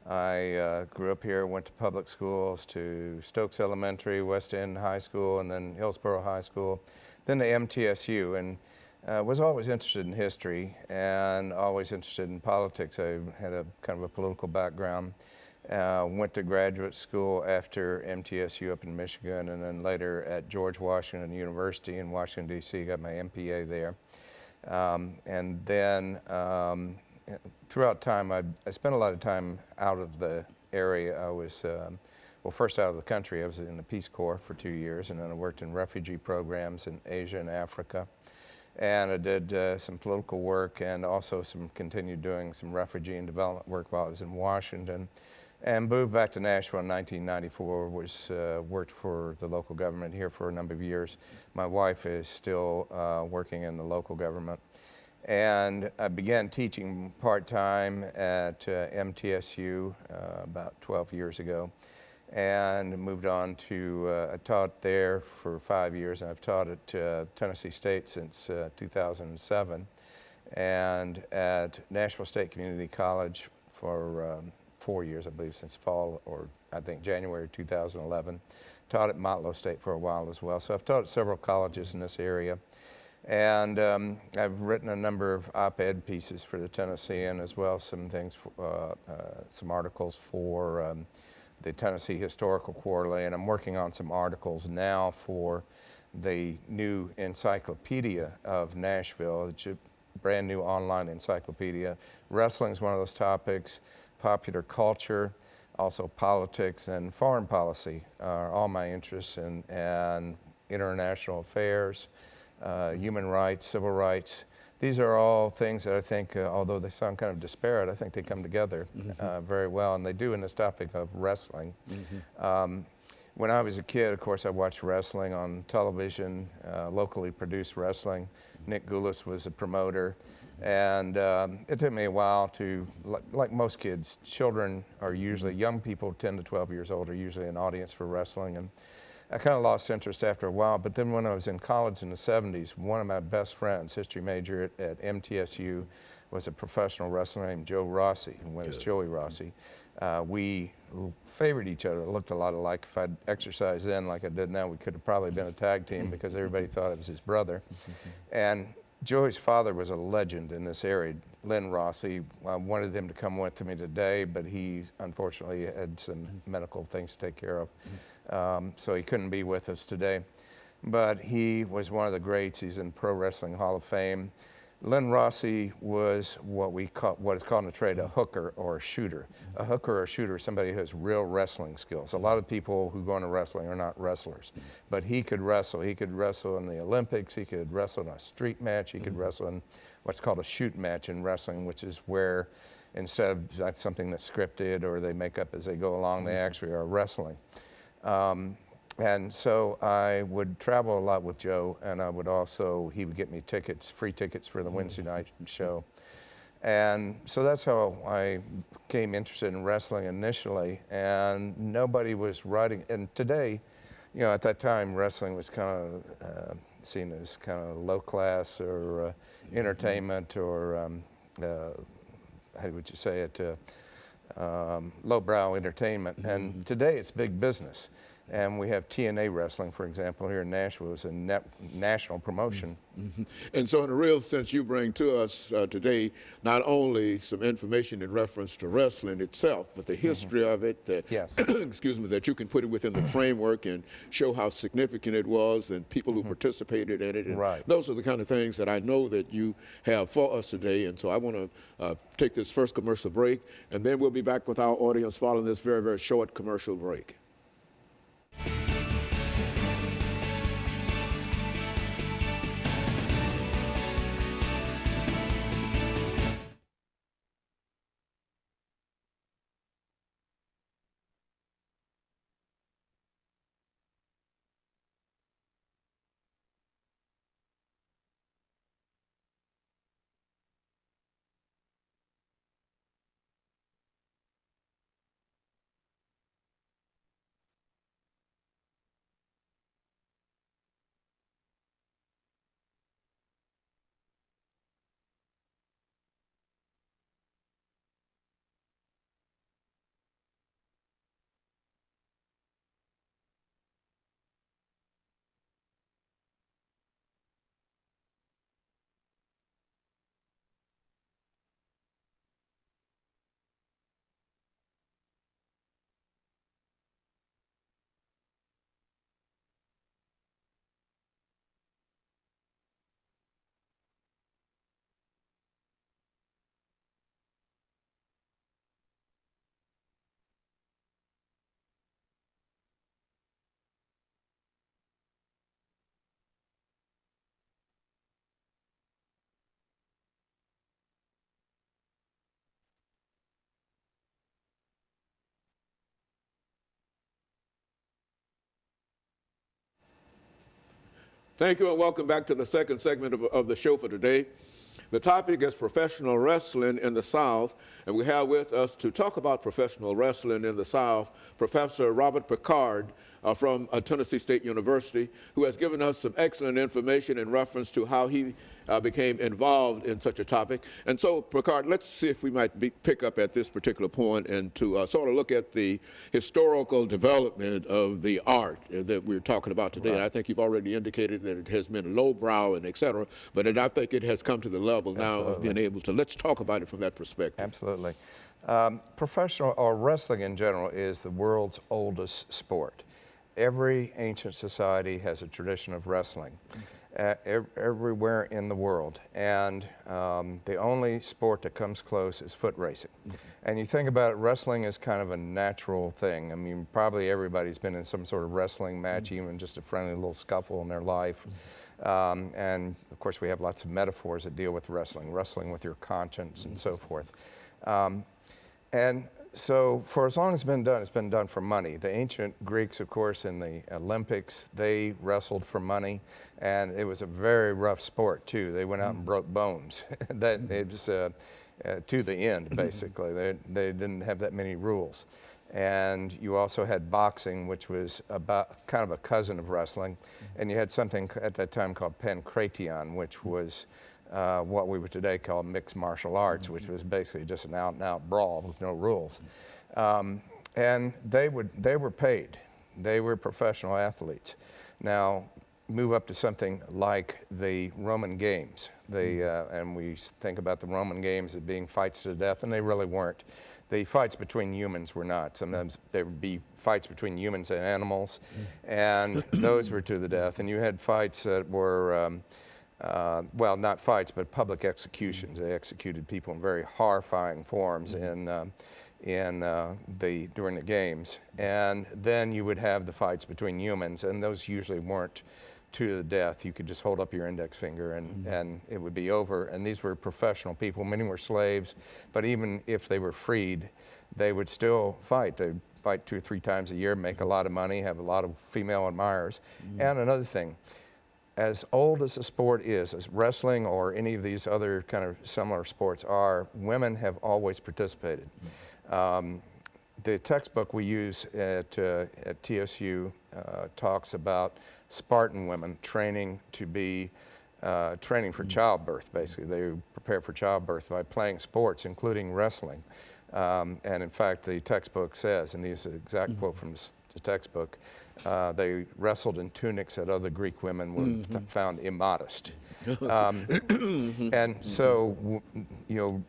I grew up here, went to public schools, to Stokes Elementary, West End High School, and then Hillsborough High School, then to MTSU, and was always interested in history and always interested in politics. I had a kind of a political background. Went to graduate school after MTSU up in Michigan, and then later at George Washington University in Washington, D.C., got my MPA there. And then throughout time, I spent a lot of time out of the area. I was, well, first out of the country. I was in the Peace Corps for 2 years, and then I worked in refugee programs in Asia and Africa. And I did some political work and also continued doing some refugee and development work while I was in Washington. And moved back to Nashville in 1994, worked for the local government here for a number of years. My wife is still working in the local government. And I began teaching part-time at MTSU about 12 years ago, and moved on to, I taught there for 5 years, and I've taught at Tennessee State since 2007, and at Nashville State Community College for 4 years, I believe, since fall, or I think January 2011. Taught at Motlow State for a while as well. So I've taught at several colleges in this area. And I've written a number of op-ed pieces for the Tennessean, as well as some things, some articles for the Tennessee Historical Quarterly. And I'm working on some articles now for the new Encyclopedia of Nashville. It's a brand new online encyclopedia. Wrestling is one of those topics. Popular culture, also politics and foreign policy are all my interests, and international affairs, human rights, civil rights. These are all things that I think, although they sound kind of disparate, I think they come together very well, and they do in this topic of wrestling. When I was a kid, of course, I watched wrestling on television, locally produced wrestling. Nick Goulas was a promoter. And it took me a while to, like most kids, children are usually, young people 10 to 12 years old are usually an audience for wrestling. And I kind of lost interest after a while. But then when I was in college in the 70s, one of my best friends, history major at MTSU, was a professional wrestler named Joe Rossi, who went as Joey Rossi. We favored each other, looked a lot alike. If I'd exercised then like I did now, we could have probably been a tag team because everybody thought it was his brother. And Joey's father was a legend in this area, Lynn Rossi. I wanted him to come with me today, but he unfortunately had some medical things to take care of, so he couldn't be with us today. But he was one of the greats. He's in Pro Wrestling Hall of Fame. Lynn Rossi was what is called in the trade a hooker or a shooter. A hooker or a shooter is somebody who has real wrestling skills. A lot of people who go into wrestling are not wrestlers, but he could wrestle. He could wrestle in the Olympics. He could wrestle in a street match. He could wrestle in what's called a shoot match in wrestling, which is where instead of that's something that's scripted or they make up as they go along, they actually are wrestling. And so I would travel a lot with Joe, and I would also, he would get me tickets, free tickets for the Wednesday night show. And so that's how I became interested in wrestling initially, and nobody was writing. And today, you know, at that time, wrestling was kind of seen as kind of low class or entertainment or, how would you say it, lowbrow entertainment. And today it's big business. And we have TNA Wrestling, for example, here in Nashville. It's a national promotion. And so in a real sense, you bring to us today not only some information in reference to wrestling itself, but the history of it, that, excuse me, that you can put it within the framework and show how significant it was and people who participated in it. And those are the kind of things that I know that you have for us today. And so I want to take this first commercial break, and then we'll be back with our audience following this very, very short commercial break. Thank you and welcome back to the second segment of the show for today. The topic is professional wrestling in the South, and we have with us to talk about professional wrestling in the South, Professor Robert Pickard from Tennessee State University, who has given us some excellent information in reference to how he became involved in such a topic. And so, Pickard, let's see if we might pick up at this particular point and to sort of look at the historical development of the art that we're talking about today. Right. And I think you've already indicated that it has been lowbrow and et cetera, but I think it has come to the level now of being able to, let's talk about it from that perspective. Absolutely. Professional or wrestling in general is the world's oldest sport. Every ancient society has a tradition of wrestling. Everywhere in the world, and the only sport that comes close is foot racing. And you think about it, wrestling is kind of a natural thing. I mean, probably everybody's been in some sort of wrestling match, even just a friendly little scuffle in their life. And of course, we have lots of metaphors that deal with wrestling with your conscience and so forth. And so for as long as it's been done for money. The ancient Greeks, of course, in the Olympics, they wrestled for money, and it was a very rough sport, too. They went out and broke bones. It was to the end, basically. They didn't have that many rules. And you also had boxing, which was about kind of a cousin of wrestling. And you had something at that time called pancration, which was what we would today call mixed martial arts, which was basically just an out-and-out brawl with no rules. And they were paid. They were professional athletes. Now, move up to something like the Roman Games. And we think about the Roman Games as being fights to the death, and they really weren't. The fights between humans were not. Sometimes there would be fights between humans and animals, and those were to the death. And you had fights that were well, not fights, but public executions. They executed people in very horrifying forms during the games. And then you would have the fights between humans, and those usually weren't to the death. You could just hold up your index finger and it would be over. And these were professional people. Many were slaves, but even if they were freed, they would still fight. They'd fight 2 or 3 times a year, make a lot of money, have a lot of female admirers. And another thing, as old as the sport is, as wrestling or any of these other kind of similar sports are, women have always participated. The textbook we use at TSU talks about Spartan women training for childbirth, basically. They prepare for childbirth by playing sports, including wrestling. And in fact, the textbook says, and these are the exact quote from the textbook, they wrestled in tunics that other Greek women were found immodest. And so,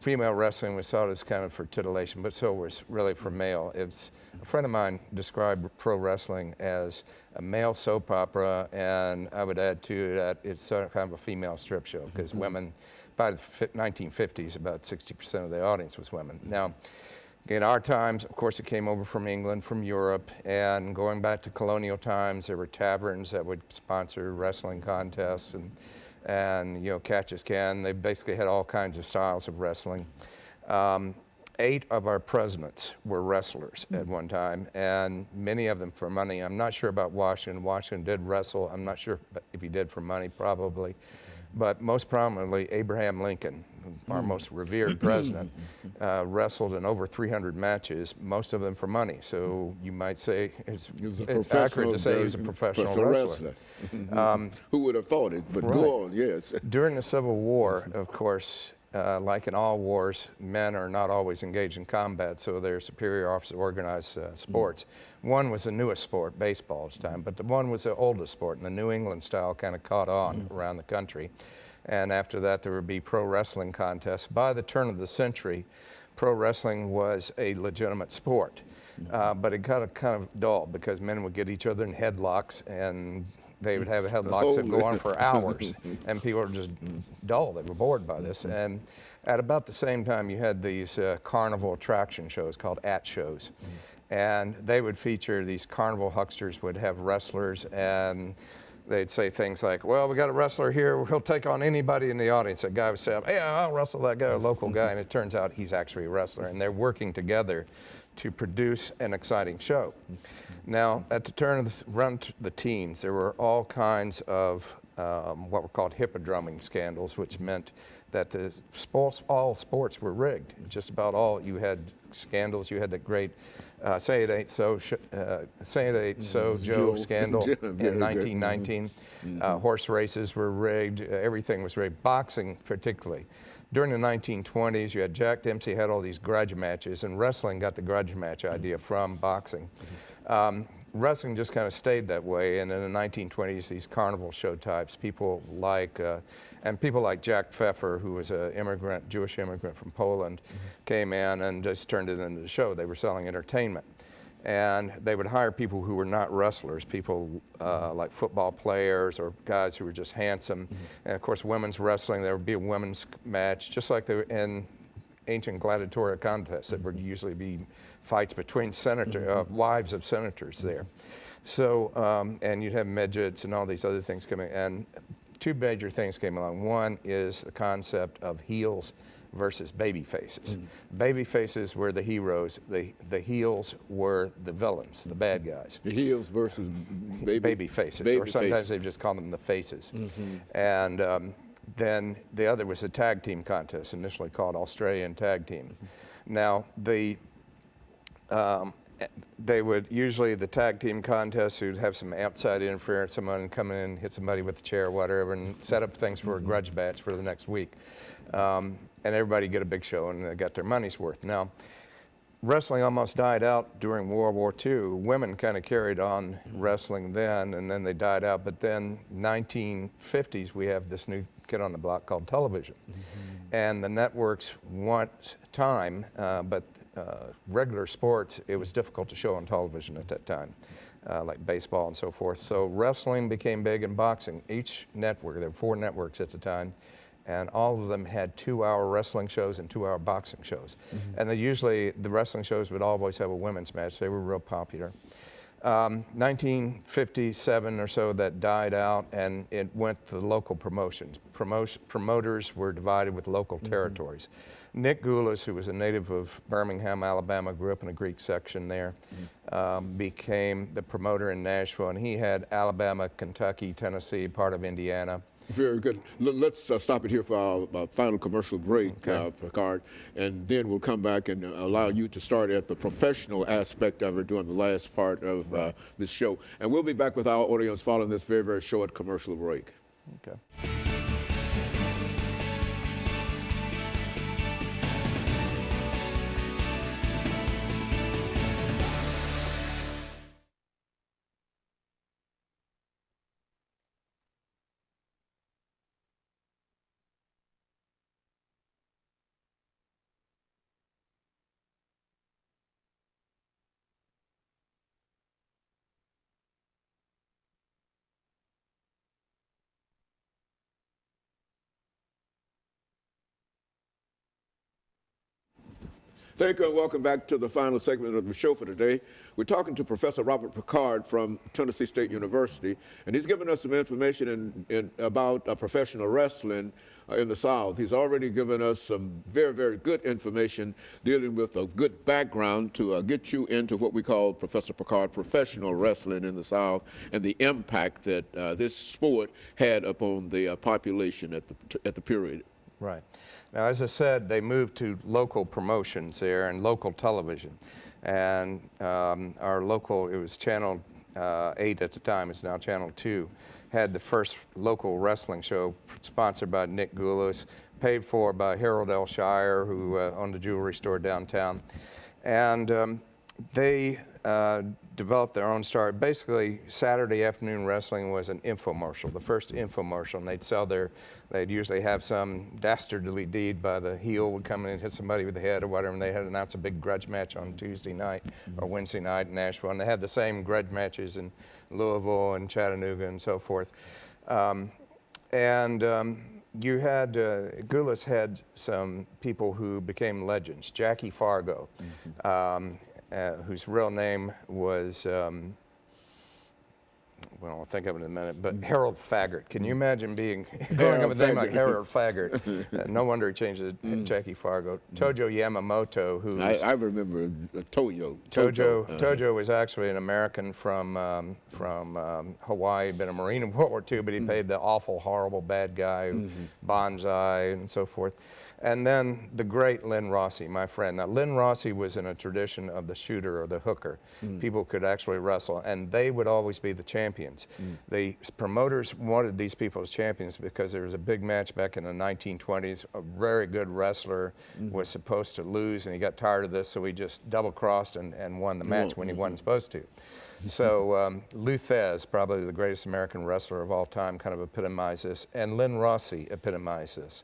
female wrestling was thought as kind of for titillation, but so was really for male. A friend of mine described pro wrestling as a male soap opera, and I would add to that it's sort of kind of a female strip show, because women, by the 1950s, about 60% of the audience was women. Now, in our times, of course, it came over from England, from Europe, and going back to colonial times, there were taverns that would sponsor wrestling contests and catch as can. They basically had all kinds of styles of wrestling. 8 of our presidents were wrestlers at one time, and many of them for money. I'm not sure about Washington. Washington did wrestle. I'm not sure if he did for money, probably. But most prominently, Abraham Lincoln, our most revered president, wrestled in over 300 matches, most of them for money. So you might say it's accurate to say he was a professional wrestler. Who would have thought it? But go on, yes. During the Civil War, of course, like in all wars, men are not always engaged in combat, so their superior officers organized sports. One was the newest sport, baseball at the time, but the one was the oldest sport, and the New England style kind of caught on around the country. And after that, there would be pro wrestling contests. By the turn of the century, pro wrestling was a legitimate sport, but it got kind of dull because men would get each other in headlocks, and they would have headlocks that go on for hours, and people were just dull. They were bored by this. And at about the same time, you had these carnival attraction shows called shows. And they would feature these carnival hucksters would have wrestlers, and they'd say things like, well, we got a wrestler here, he'll take on anybody in the audience. A guy would say, hey, I'll wrestle that guy, a local guy, and it turns out he's actually a wrestler, and they're working together to produce an exciting show. Now, at the turn of the teens, there were all kinds of what were called hippodroming scandals, which meant that all sports were rigged. Just about all. You had scandals. You had the great Say It Ain't So, Joe scandal in 1919. Horse races were rigged. Everything was rigged. Boxing particularly. During the 1920s, you had Jack Dempsey had all these grudge matches, and wrestling got the grudge match idea from boxing. Wrestling just kind of stayed that way, and in the 1920s, these carnival show types, people like Jack Pfeffer, who was an immigrant, Jewish immigrant from Poland, came in and just turned it into the show. They were selling entertainment. And they would hire people who were not wrestlers, people like football players or guys who were just handsome. And of course, women's wrestling, there would be a women's match, just like in ancient gladiatorial contests. There would usually be fights between wives of senators there. So, and you'd have midgets and all these other things coming. And two major things came along. One is the concept of heels versus baby faces. Baby faces were the heroes. The heels were the villains, the bad guys. The heels versus baby faces, or sometimes they just call them the faces. And then the other was a tag team contest, initially called Australian Tag Team. Now, they would usually, the tag team contests, would have some outside interference, someone come in, hit somebody with a chair or whatever, and set up things for a grudge match for the next week. And everybody get a big show, and they got their money's worth. Now, wrestling almost died out during World War II. Women kind of carried on wrestling then, and then they died out. But then 1950s, we have this new kid on the block called television. And the networks want time, but regular sports, it was difficult to show on television at that time, like baseball and so forth. So wrestling became big, and boxing. Each network, there were 4 networks at the time, and all of them had 2-hour wrestling shows and 2-hour boxing shows. And the wrestling shows would always have a women's match. They were real popular. 1957 or so, that died out, and it went to the local promotions. Promoters were divided with local territories. Nick Goulas, who was a native of Birmingham, Alabama, grew up in a Greek section there, became the promoter in Nashville, and he had Alabama, Kentucky, Tennessee, part of Indiana. Very good. Let's stop it here for our final commercial break, Pickard, and then we'll come back and allow you to start at the professional aspect of it during the last part of this show. And we'll be back with our audience following this very, very short commercial break. Okay. Thank you and welcome back to the final segment of the show for today. We're talking to Professor Robert Pickard from Tennessee State University, and he's given us some information about professional wrestling in the South. He's already given us some very, very good information dealing with a good background to get you into what we call, Professor Pickard, professional wrestling in the South and the impact that this sport had upon the population at the period. Right. Now, as I said, they moved to local promotions there and local television. And our local, it was Channel 8 at the time, it's now Channel 2, had the first local wrestling show sponsored by Nick Goulas, paid for by Harold L. Shire, who owned a jewelry store downtown. And they developed their own star. Basically, Saturday afternoon wrestling was an infomercial, the first infomercial, and they'd usually have some dastardly deed by the heel would come in and hit somebody with the head or whatever, and they had announced a big grudge match on Tuesday night or Wednesday night in Nashville, and they had the same grudge matches in Louisville and Chattanooga and so forth. You had, Goulas had some people who became legends. Jackie Fargo, whose real name was well, I'll think of it in a minute, but Harold Faggart. Can you imagine growing up with a name like Harold Faggart? No wonder he changed it to Jackie Fargo. Tojo Yamamoto, who I remember Tojo. Tojo was actually an American from Hawaii, been a Marine in World War II, but he played the awful, horrible bad guy, Banzai, and so forth. And then the great Lynn Rossi, my friend. Now, Lynn Rossi was in a tradition of the shooter or the hooker. People could actually wrestle, and they would always be the champions. The promoters wanted these people as champions because there was a big match back in the 1920s. A very good wrestler was supposed to lose, and he got tired of this, so he just double-crossed and won the match when he wasn't supposed to. So Lou Thez, probably the greatest American wrestler of all time, kind of epitomized this, and Lynn Rossi epitomized this.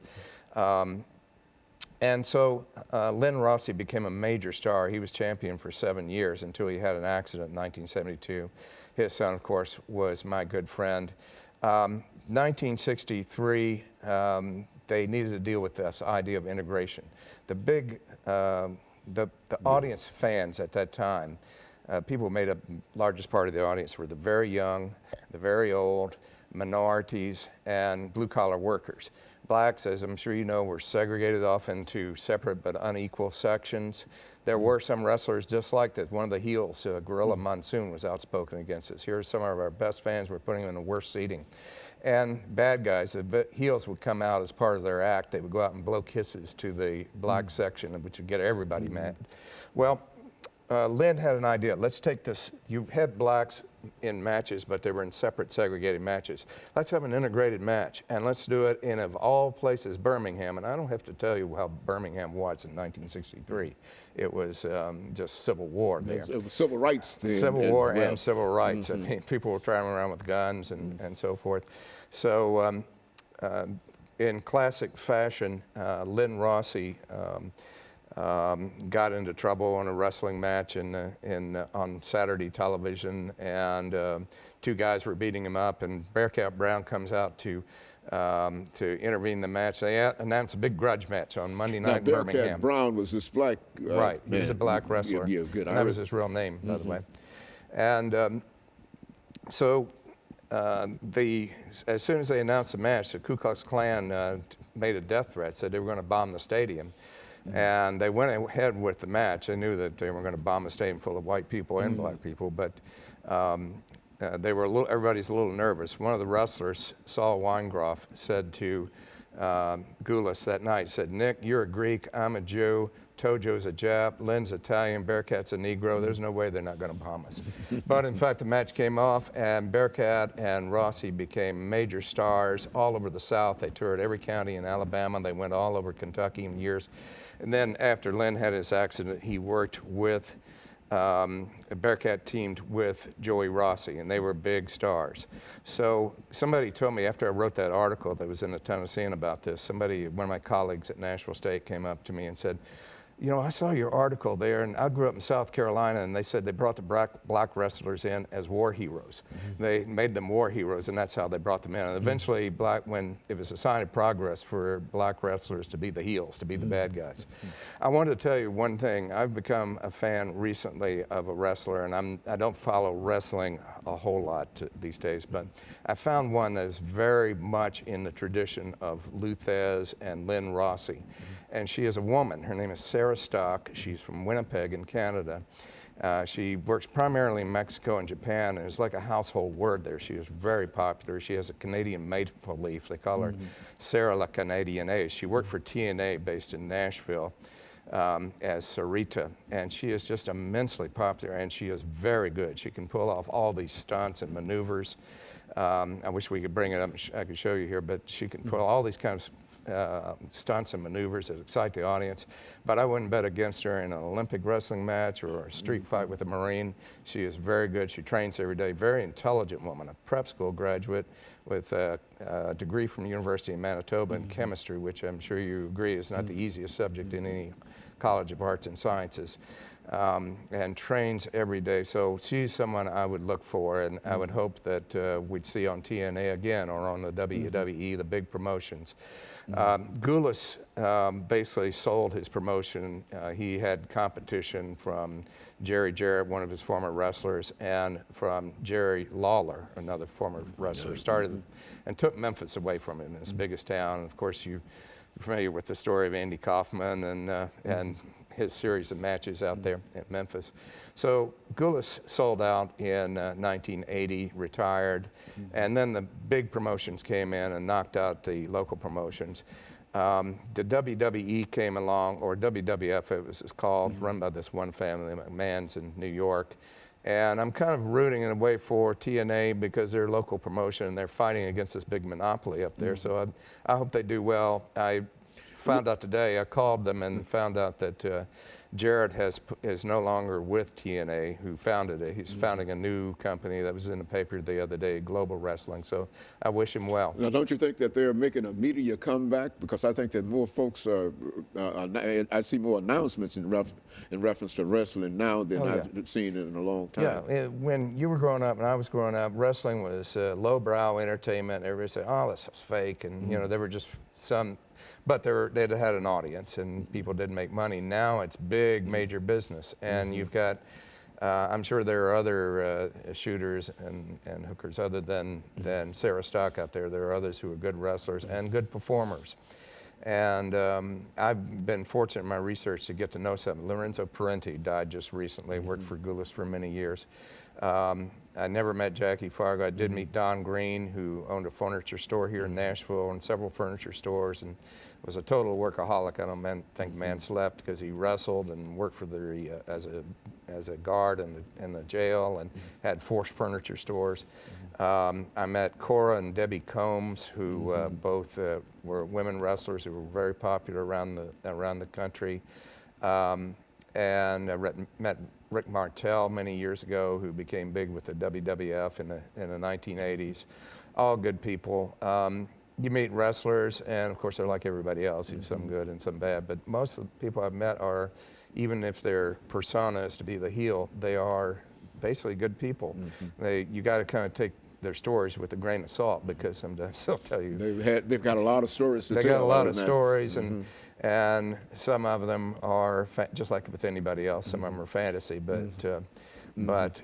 And so Lynn Rossi became a major star. He was champion for 7 years until he had an accident in 1972. His son, of course, was my good friend. 1963, they needed to deal with this idea of integration. The audience fans at that time, people who made up the largest part of the audience were the very young, the very old, minorities, and blue-collar workers. Blacks, as I'm sure you know, were segregated off into separate but unequal sections. There were some wrestlers just like that. One of the heels, Gorilla Monsoon, was outspoken against us. Here are some of our best fans. We're putting them in the worst seating. And bad guys, the heels would come out as part of their act. They would go out and blow kisses to the black section, which would get everybody mad. Well, Lynn had an idea. Let's take this. You had blacks in matches, but they were in separate, segregated matches. Let's have an integrated match, and let's do it in, of all places, Birmingham. And I don't have to tell you how Birmingham was in 1963. It was just civil war there. It was civil rights then. Civil war and civil rights. I mean, people were traveling around with guns and so forth. So in classic fashion, Lynn Rossi got into trouble on a wrestling match on Saturday television, and two guys were beating him up, and Bearcat Brown comes out to intervene in the match. They announced a big grudge match on Monday night in Birmingham. Bearcat Brown was this black right, man. he's a black wrestler. Yeah, good. And that was his real name, by the way. And so as soon as they announced the match, the Ku Klux Klan made a death threat, said they were going to bomb the stadium. And they went ahead with the match. They knew that they were going to bomb a stadium full of white people and black people, but everybody's a little nervous. One of the wrestlers, Saul Weingroff, said to Gulas that night, said, "Nick, you're a Greek, I'm a Jew, Tojo's a Jap, Lynn's Italian, Bearcat's a Negro. There's no way they're not going to bomb us." But in fact, the match came off, and Bearcat and Rossi became major stars all over the South. They toured every county in Alabama. They went all over Kentucky in years. And then after Lynn had his accident, he worked with, Bearcat teamed with Joey Rossi, and they were big stars. So somebody told me after I wrote that article that was in the Tennessean about this, one of my colleagues at Nashville State came up to me and said, "You know, I saw your article there, and I grew up in South Carolina, and they said they brought the black wrestlers in as war heroes. They made them war heroes, and that's how they brought them in. And eventually, when it was a sign of progress for black wrestlers to be the heels, to be the bad guys." I wanted to tell you one thing. I've become a fan recently of a wrestler, and I don't follow wrestling a whole lot these days, but I found one that is very much in the tradition of Lou Thez and Lynn Rossi. And she is a woman. Her name is Sarah Stock. She's from Winnipeg in Canada. She works primarily in Mexico and Japan, and is like a household word there. She is very popular. She has a Canadian maple leaf. They call her Sarah la Canadienne. She worked for TNA based in Nashville as Sarita, and she is just immensely popular, and she is very good. She can pull off all these stunts and maneuvers. I wish we could bring it up and I could show you here, but she can pull all these kinds of stunts and maneuvers that excite the audience. But I wouldn't bet against her in an Olympic wrestling match or a street fight with a Marine. She is very good. She trains every day. Very intelligent woman, a prep school graduate with a degree from the University of Manitoba in chemistry, which I'm sure you agree is not the easiest subject in any College of Arts and Sciences. and trains every day. So she's someone I would look for, and I would hope that we'd see on TNA again or on the WWE, the big promotions. Goulas basically sold his promotion. He had competition from Jerry Jarrett, one of his former wrestlers, and from Jerry Lawler, another former wrestler, started and took Memphis away from him, his biggest town. And of course, you're familiar with the story of Andy Kaufman and his series of matches out there at Memphis. So Goulas sold out in 1980, retired, and then the big promotions came in and knocked out the local promotions. The WWE came along, or WWF it was called, run by this one family, McMahon's in New York. And I'm kind of rooting in a way for TNA because they're a local promotion and they're fighting against this big monopoly up there. So I hope they do well. I found out today, I called them and found out that Jarrett is no longer with TNA, who founded it. He's founding a new company that was in the paper the other day, Global Wrestling. So I wish him well. Now, don't you think that they're making a media comeback? Because I think that more folks are, I see more announcements in reference to wrestling now than I've seen in a long time. Yeah, when you were growing up and I was growing up, wrestling was lowbrow entertainment. Everybody said, oh, this is fake. And, you know, there were just some, but they'd had an audience and people did make money. Now it's big, major business. And you've got, I'm sure there are other shooters and hookers other than Sarah Stock out there. There are others who are good wrestlers and good performers. And I've been fortunate in my research to get to know some. Lorenzo Parenti died just recently, worked for Goulas for many years. I never met Jackie Fargo. I did meet Don Green, who owned a furniture store here in Nashville and several furniture stores, and was a total workaholic. I don't think man slept because he wrestled and worked for the as a guard in the jail and had 4 furniture stores. I met Cora and Debbie Combs, who both were women wrestlers who were very popular around the country. And I met Rick Martel many years ago, who became big with the WWF in the 1980s. All good people. You meet wrestlers, and of course they're like everybody else. You have some good and some bad, but most of the people I've met are, even if their persona is to be the heel, they are basically good people. You got to kind of take their stories with a grain of salt, because sometimes they'll tell you They've got a lot of stories to tell. They got a lot of stories, and some of them are just like with anybody else. Some of them are fantasy, but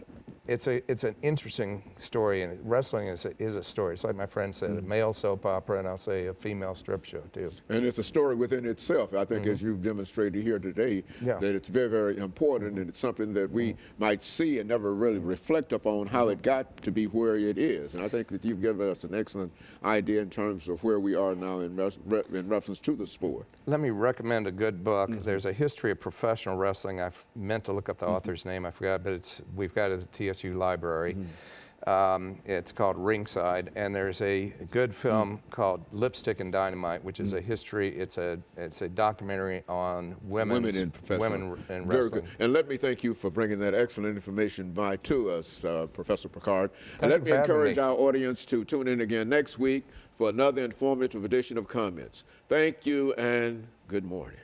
it's an interesting story, and wrestling is a story. It's like my friend said, a male soap opera, and I'll say a female strip show too. And it's a story within itself. I think, as you've demonstrated here today, that it's very, very important, and it's something that we might see and never really reflect upon how it got to be where it is. And I think that you've given us an excellent idea in terms of where we are now in reference to the sport. Let me recommend a good book. There's a history of professional wrestling. I meant to look up the author's name. I forgot, but we've got it at the TSU library. It's called Ringside, and there's a good film called Lipstick and Dynamite, which is a history. It's a documentary on women in wrestling. Very good. And let me thank you for bringing that excellent information to us, Professor Pickard. And let me encourage our audience to tune in again next week for another informative edition of Comments. Thank you and good morning.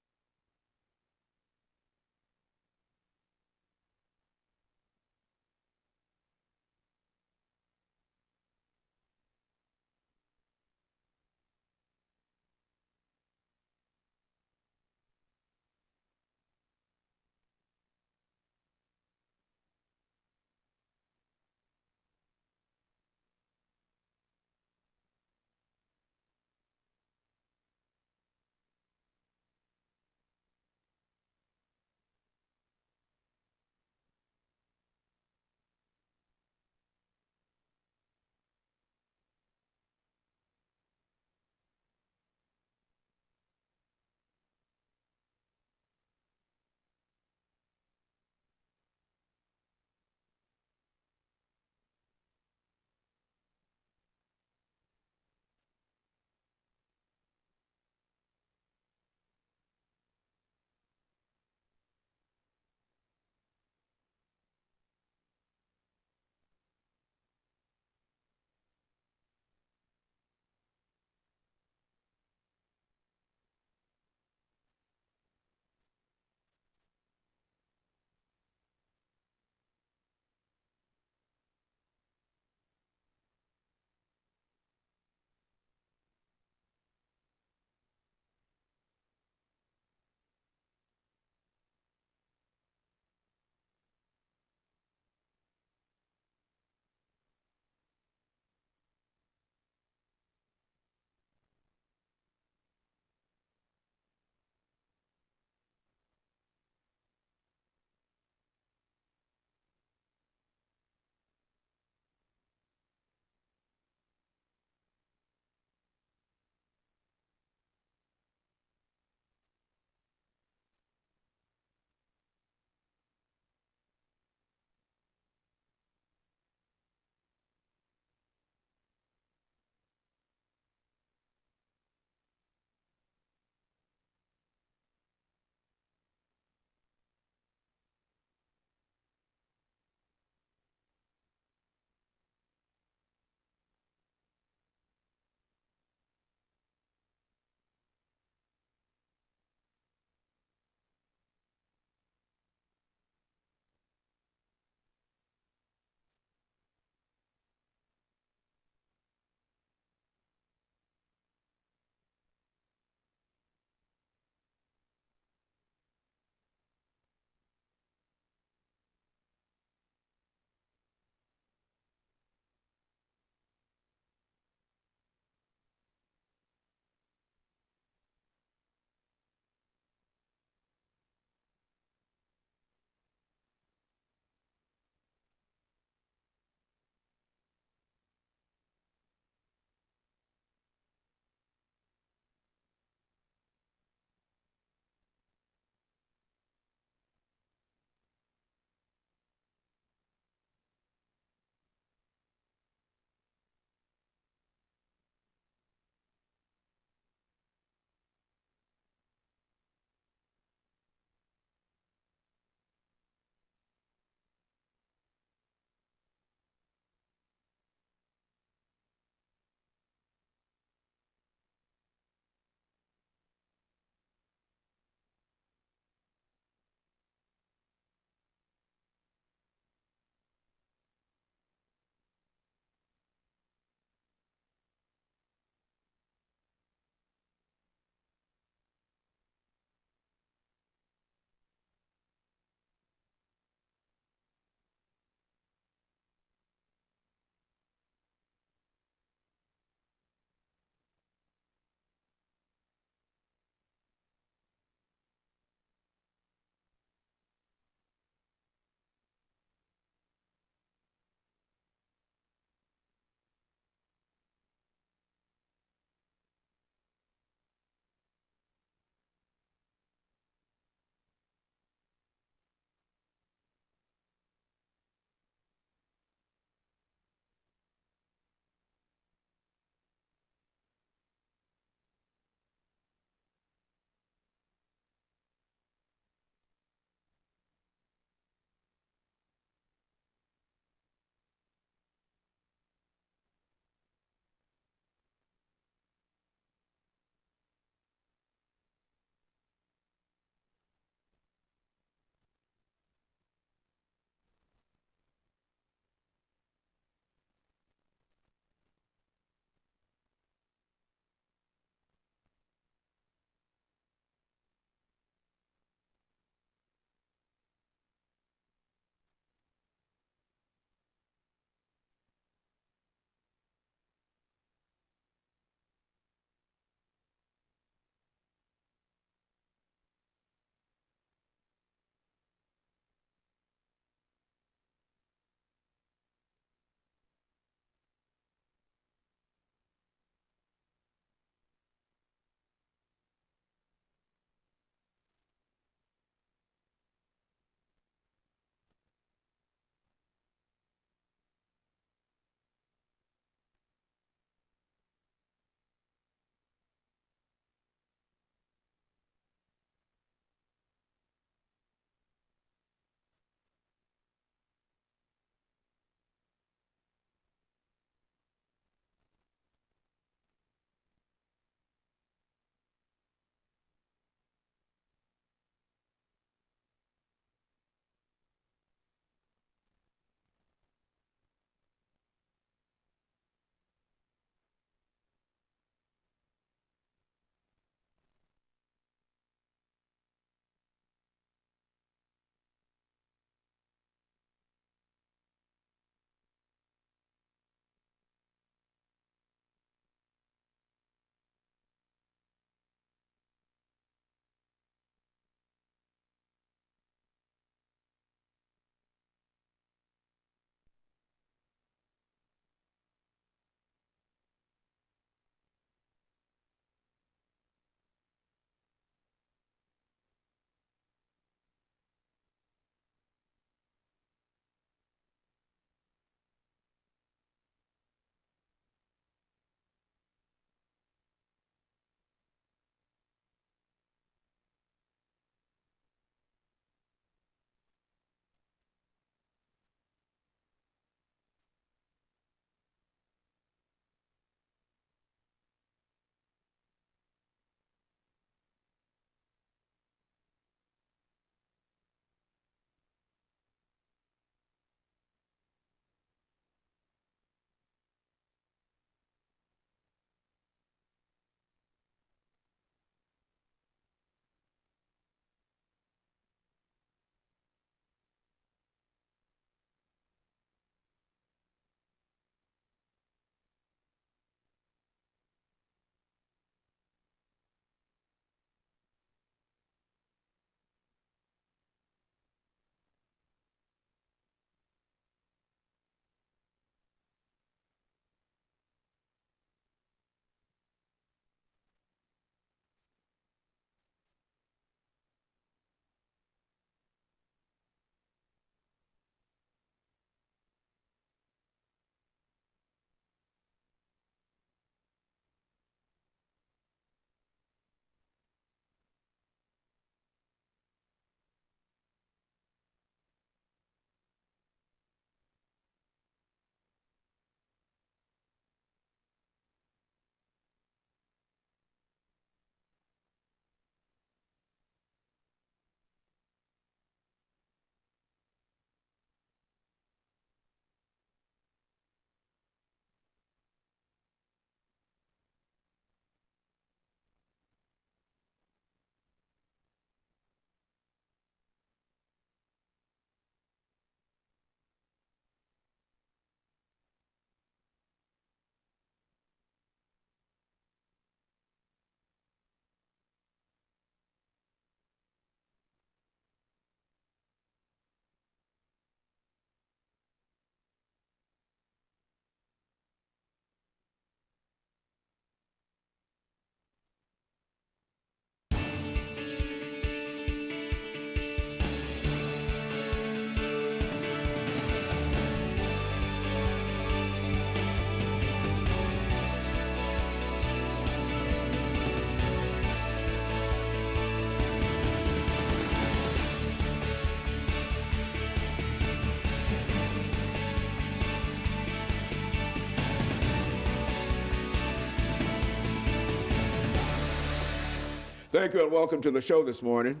Thank you and welcome to the show this morning.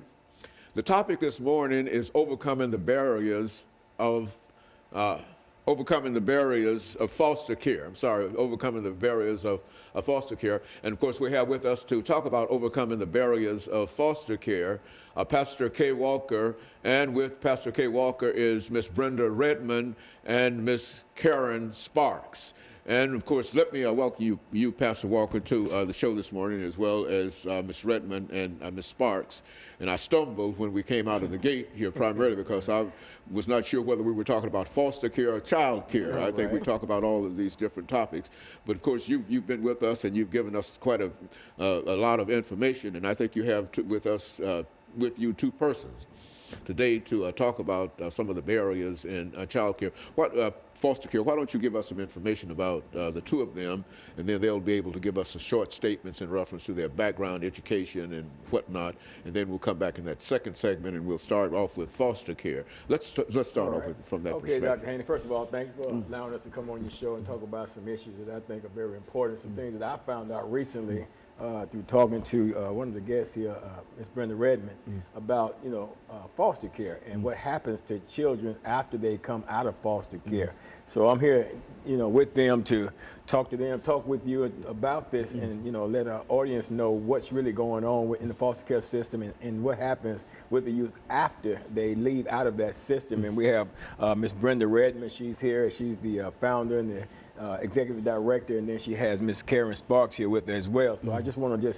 The topic this morning is overcoming the barriers of foster care. Overcoming the barriers of foster care. And of course, we have with us to talk about overcoming the barriers of foster care, Pastor Kay Walker, and with Pastor Kay Walker is Miss Brenda Redmond and Miss Karen Sparks. And of course, let me welcome you, Pastor Walker, to the show this morning, as well as Ms. Redmond and Ms. Sparks. And I stumbled when we came out of the gate here, primarily because I was not sure whether we were talking about foster care or child care. I think we talk about all of these different topics. But of course, you've been with us and you've given us quite a lot of information. And I think you have with you two persons today to talk about some of the barriers in child care. Foster care, why don't you give us some information about the two of them, and then they'll be able to give us some short statements in reference to their background, education, and whatnot, and then we'll come back in that second segment and we'll start off with foster care. Let's start off from that perspective. Okay, Dr. Haney, first of all, thank you for allowing us to come on your show and talk about some issues that I think are very important, some things that I found out recently through talking to one of the guests here, Ms. Brenda Redmond, about foster care and what happens to children after they come out of foster care. So I'm here, with them to talk with you about this, and let our audience know what's really going on in the foster care system and what happens with the youth after they leave out of that system. And we have Ms. Brenda Redmond. She's here. She's the founder and the executive director, and then she has Miss Karen Sparks here with her as well. So I just want to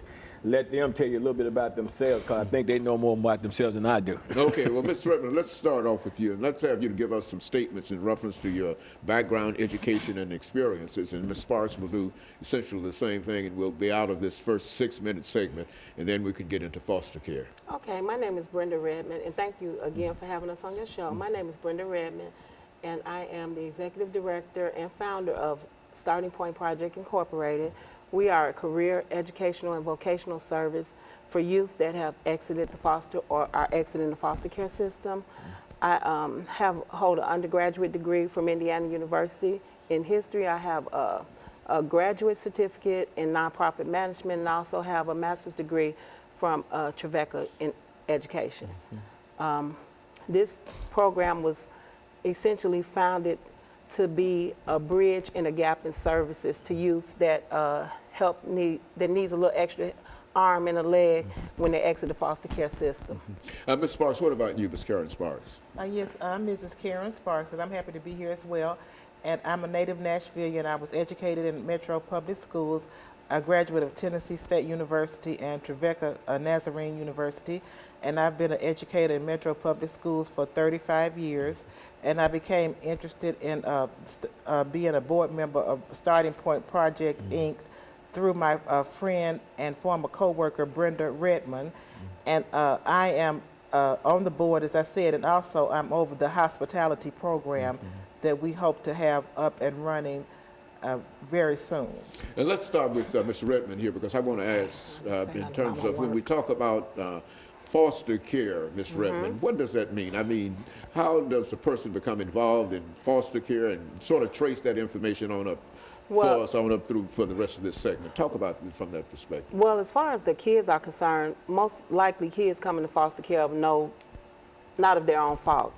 let them tell you a little bit about themselves, because I think they know more about themselves than I do. Okay, well, Mr. Redmond, let's start off with you, and let's have you to give us some statements in reference to your background, education, and experiences. And Ms. Sparks will do essentially the same thing, and we'll be out of this first 6-minute segment, and then we can get into foster care. Okay, my name is Brenda Redmond, and thank you again for having us on your show. My name is Brenda Redmond, and I am the executive director and founder of Starting Point Project Incorporated. We are a career, educational, and vocational service for youth that have exited the foster or are exiting the foster care system. I hold an undergraduate degree from Indiana University in history. I have a graduate certificate in nonprofit management, and I also have a master's degree from Trevecca in education. This program was essentially founded to be a bridge and a gap in services to youth that that needs a little extra arm and a leg when they exit the foster care system. Ms. Sparks, what about you, Ms. Karen Sparks? Yes, I'm Mrs. Karen Sparks, and I'm happy to be here as well. And I'm a native Nashvilleian. I was educated in Metro Public Schools, a graduate of Tennessee State University and Trevecca Nazarene University. And I've been an educator in Metro Public Schools for 35 years. And I became interested in being a board member of Starting Point Project, Inc. through my friend and former co-worker, Brenda Redmond. And I am on the board, as I said, and also I'm over the hospitality program that we hope to have up and running very soon. And let's start with Mr. Redmond here, because I want to ask in terms of when we talk about foster care, Ms. Redmond, what does that mean? I mean, how does a person become involved in foster care, and sort of trace that information on up for us on up through for the rest of this segment? Talk about it from that perspective. Well, as far as the kids are concerned, most likely kids come into foster care not of their own fault.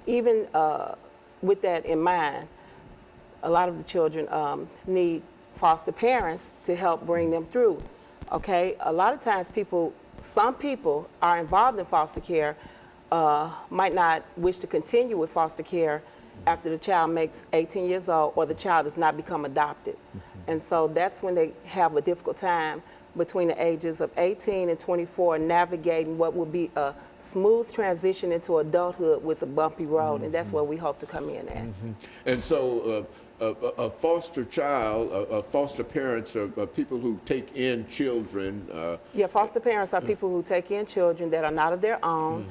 Even with that in mind, a lot of the children need foster parents to help bring them through. Okay, a lot of times some people are involved in foster care, might not wish to continue with foster care after the child makes 18 years old or the child does not become adopted. And so that's when they have a difficult time between the ages of 18 and 24 navigating what will be a smooth transition into adulthood with a bumpy road, and that's where we hope to come in at. And so a foster child, foster parents are people who take in children. Foster parents are people who take in children that are not of their own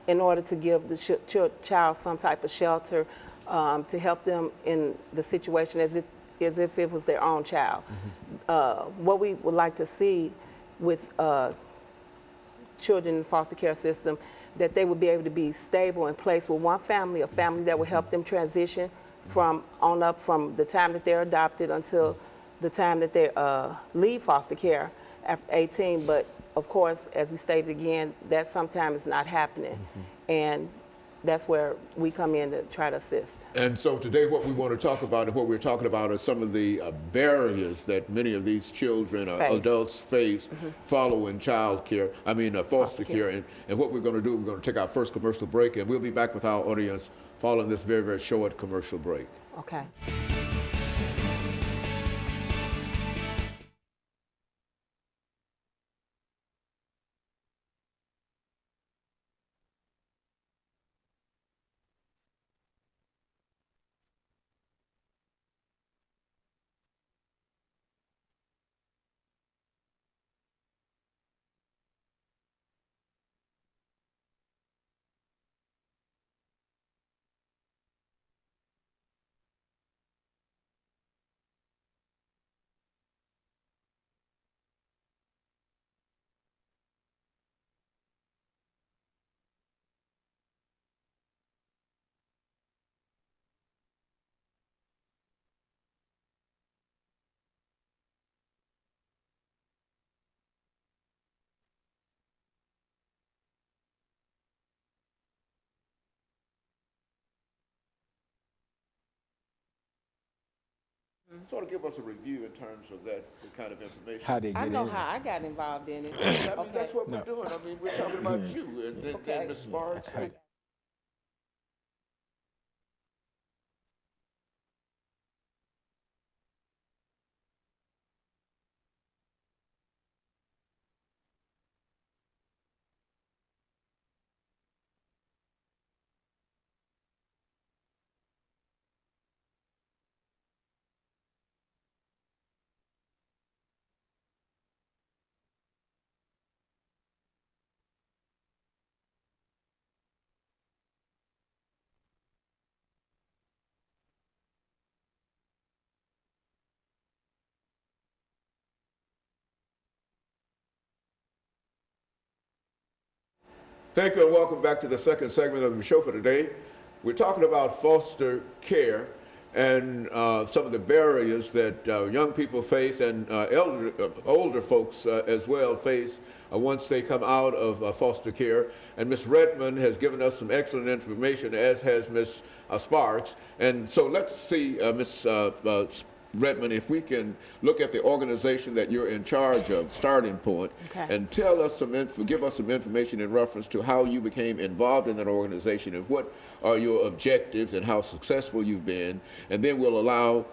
in order to give the child some type of shelter to help them in the situation as if it was their own child. What we would like to see with children in the foster care system, that they would be able to be stable and placed with one family, a family that will help them transition from the time that they're adopted until the time that they leave foster care after 18. But of course, as we stated again, that sometimes is not happening. And that's where we come in to try to assist. And so today what we want to talk about and what we're talking about are some of the barriers that many of these children or adults face following foster care. And what we're going to do, we're going to take our first commercial break, and we'll be back with our audience following this very, very short commercial break. Okay. Sort of give us a review in terms of that kind of information. How they get I in know there. how I got involved in it. I mean, that's what we're doing. I mean, we're talking about you and Okay. Ms. Sparks. Thank you and welcome back to the second segment of the show for today. We're talking about foster care and some of the barriers that young people face and older folks as well face once they come out of foster care. And Ms. Redmond has given us some excellent information, as has Ms. Sparks. And so let's see, Ms. Redmond, if we can look at the organization that you're in charge of, Starting Point, and tell us give us some information in reference to how you became involved in that organization and what are your objectives and how successful you've been. And then we'll allow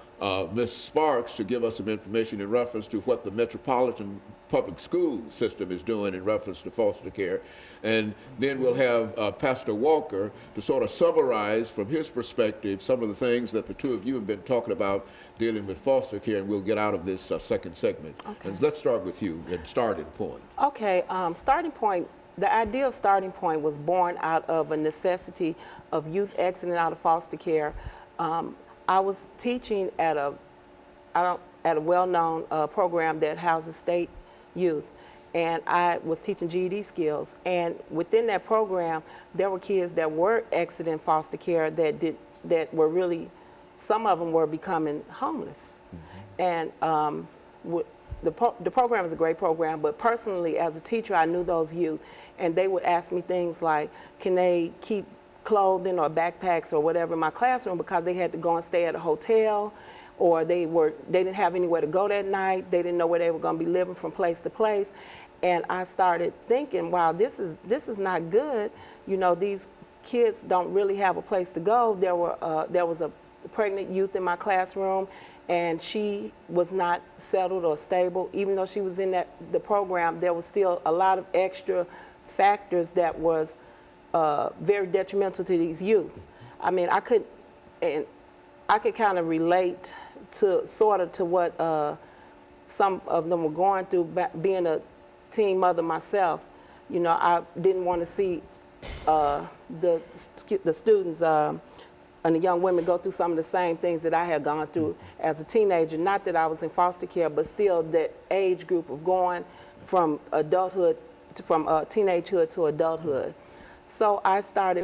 Ms. Sparks to give us some information in reference to what the Metropolitan Public School System is doing in reference to foster care. And then we'll have Pastor Walker to sort of summarize from his perspective some of the things that the two of you have been talking about dealing with foster care, and we'll get out of this second segment. And let's start with you at Starting Point. Okay, Starting Point, the idea of Starting Point was born out of a necessity of youth exiting out of foster care. I was teaching at a well-known program that houses state youth, and I was teaching GED skills. And within that program, there were kids that were exiting foster care that were really, some of them were becoming homeless. And the program is a great program, but personally, as a teacher, I knew those youth, and they would ask me things like, can they keep clothing or backpacks or whatever in my classroom, because they had to go and stay at a hotel, or they didn't have anywhere to go that night. They didn't know where they were going to be living from place to place. And I started thinking, wow, this is not good. You know, these kids don't really have a place to go. There was a pregnant youth in my classroom, and she was not settled or stable. Even though she was in the program, there was still a lot of extra factors that was very detrimental to these youth. I mean, I could kind of relate to what some of them were going through. Being a teen mother myself, you know, I didn't want to see the students and the young women go through some of the same things that I had gone through as a teenager. Not that I was in foster care, but still that age group of going from adulthood, from teenagehood to adulthood. So I started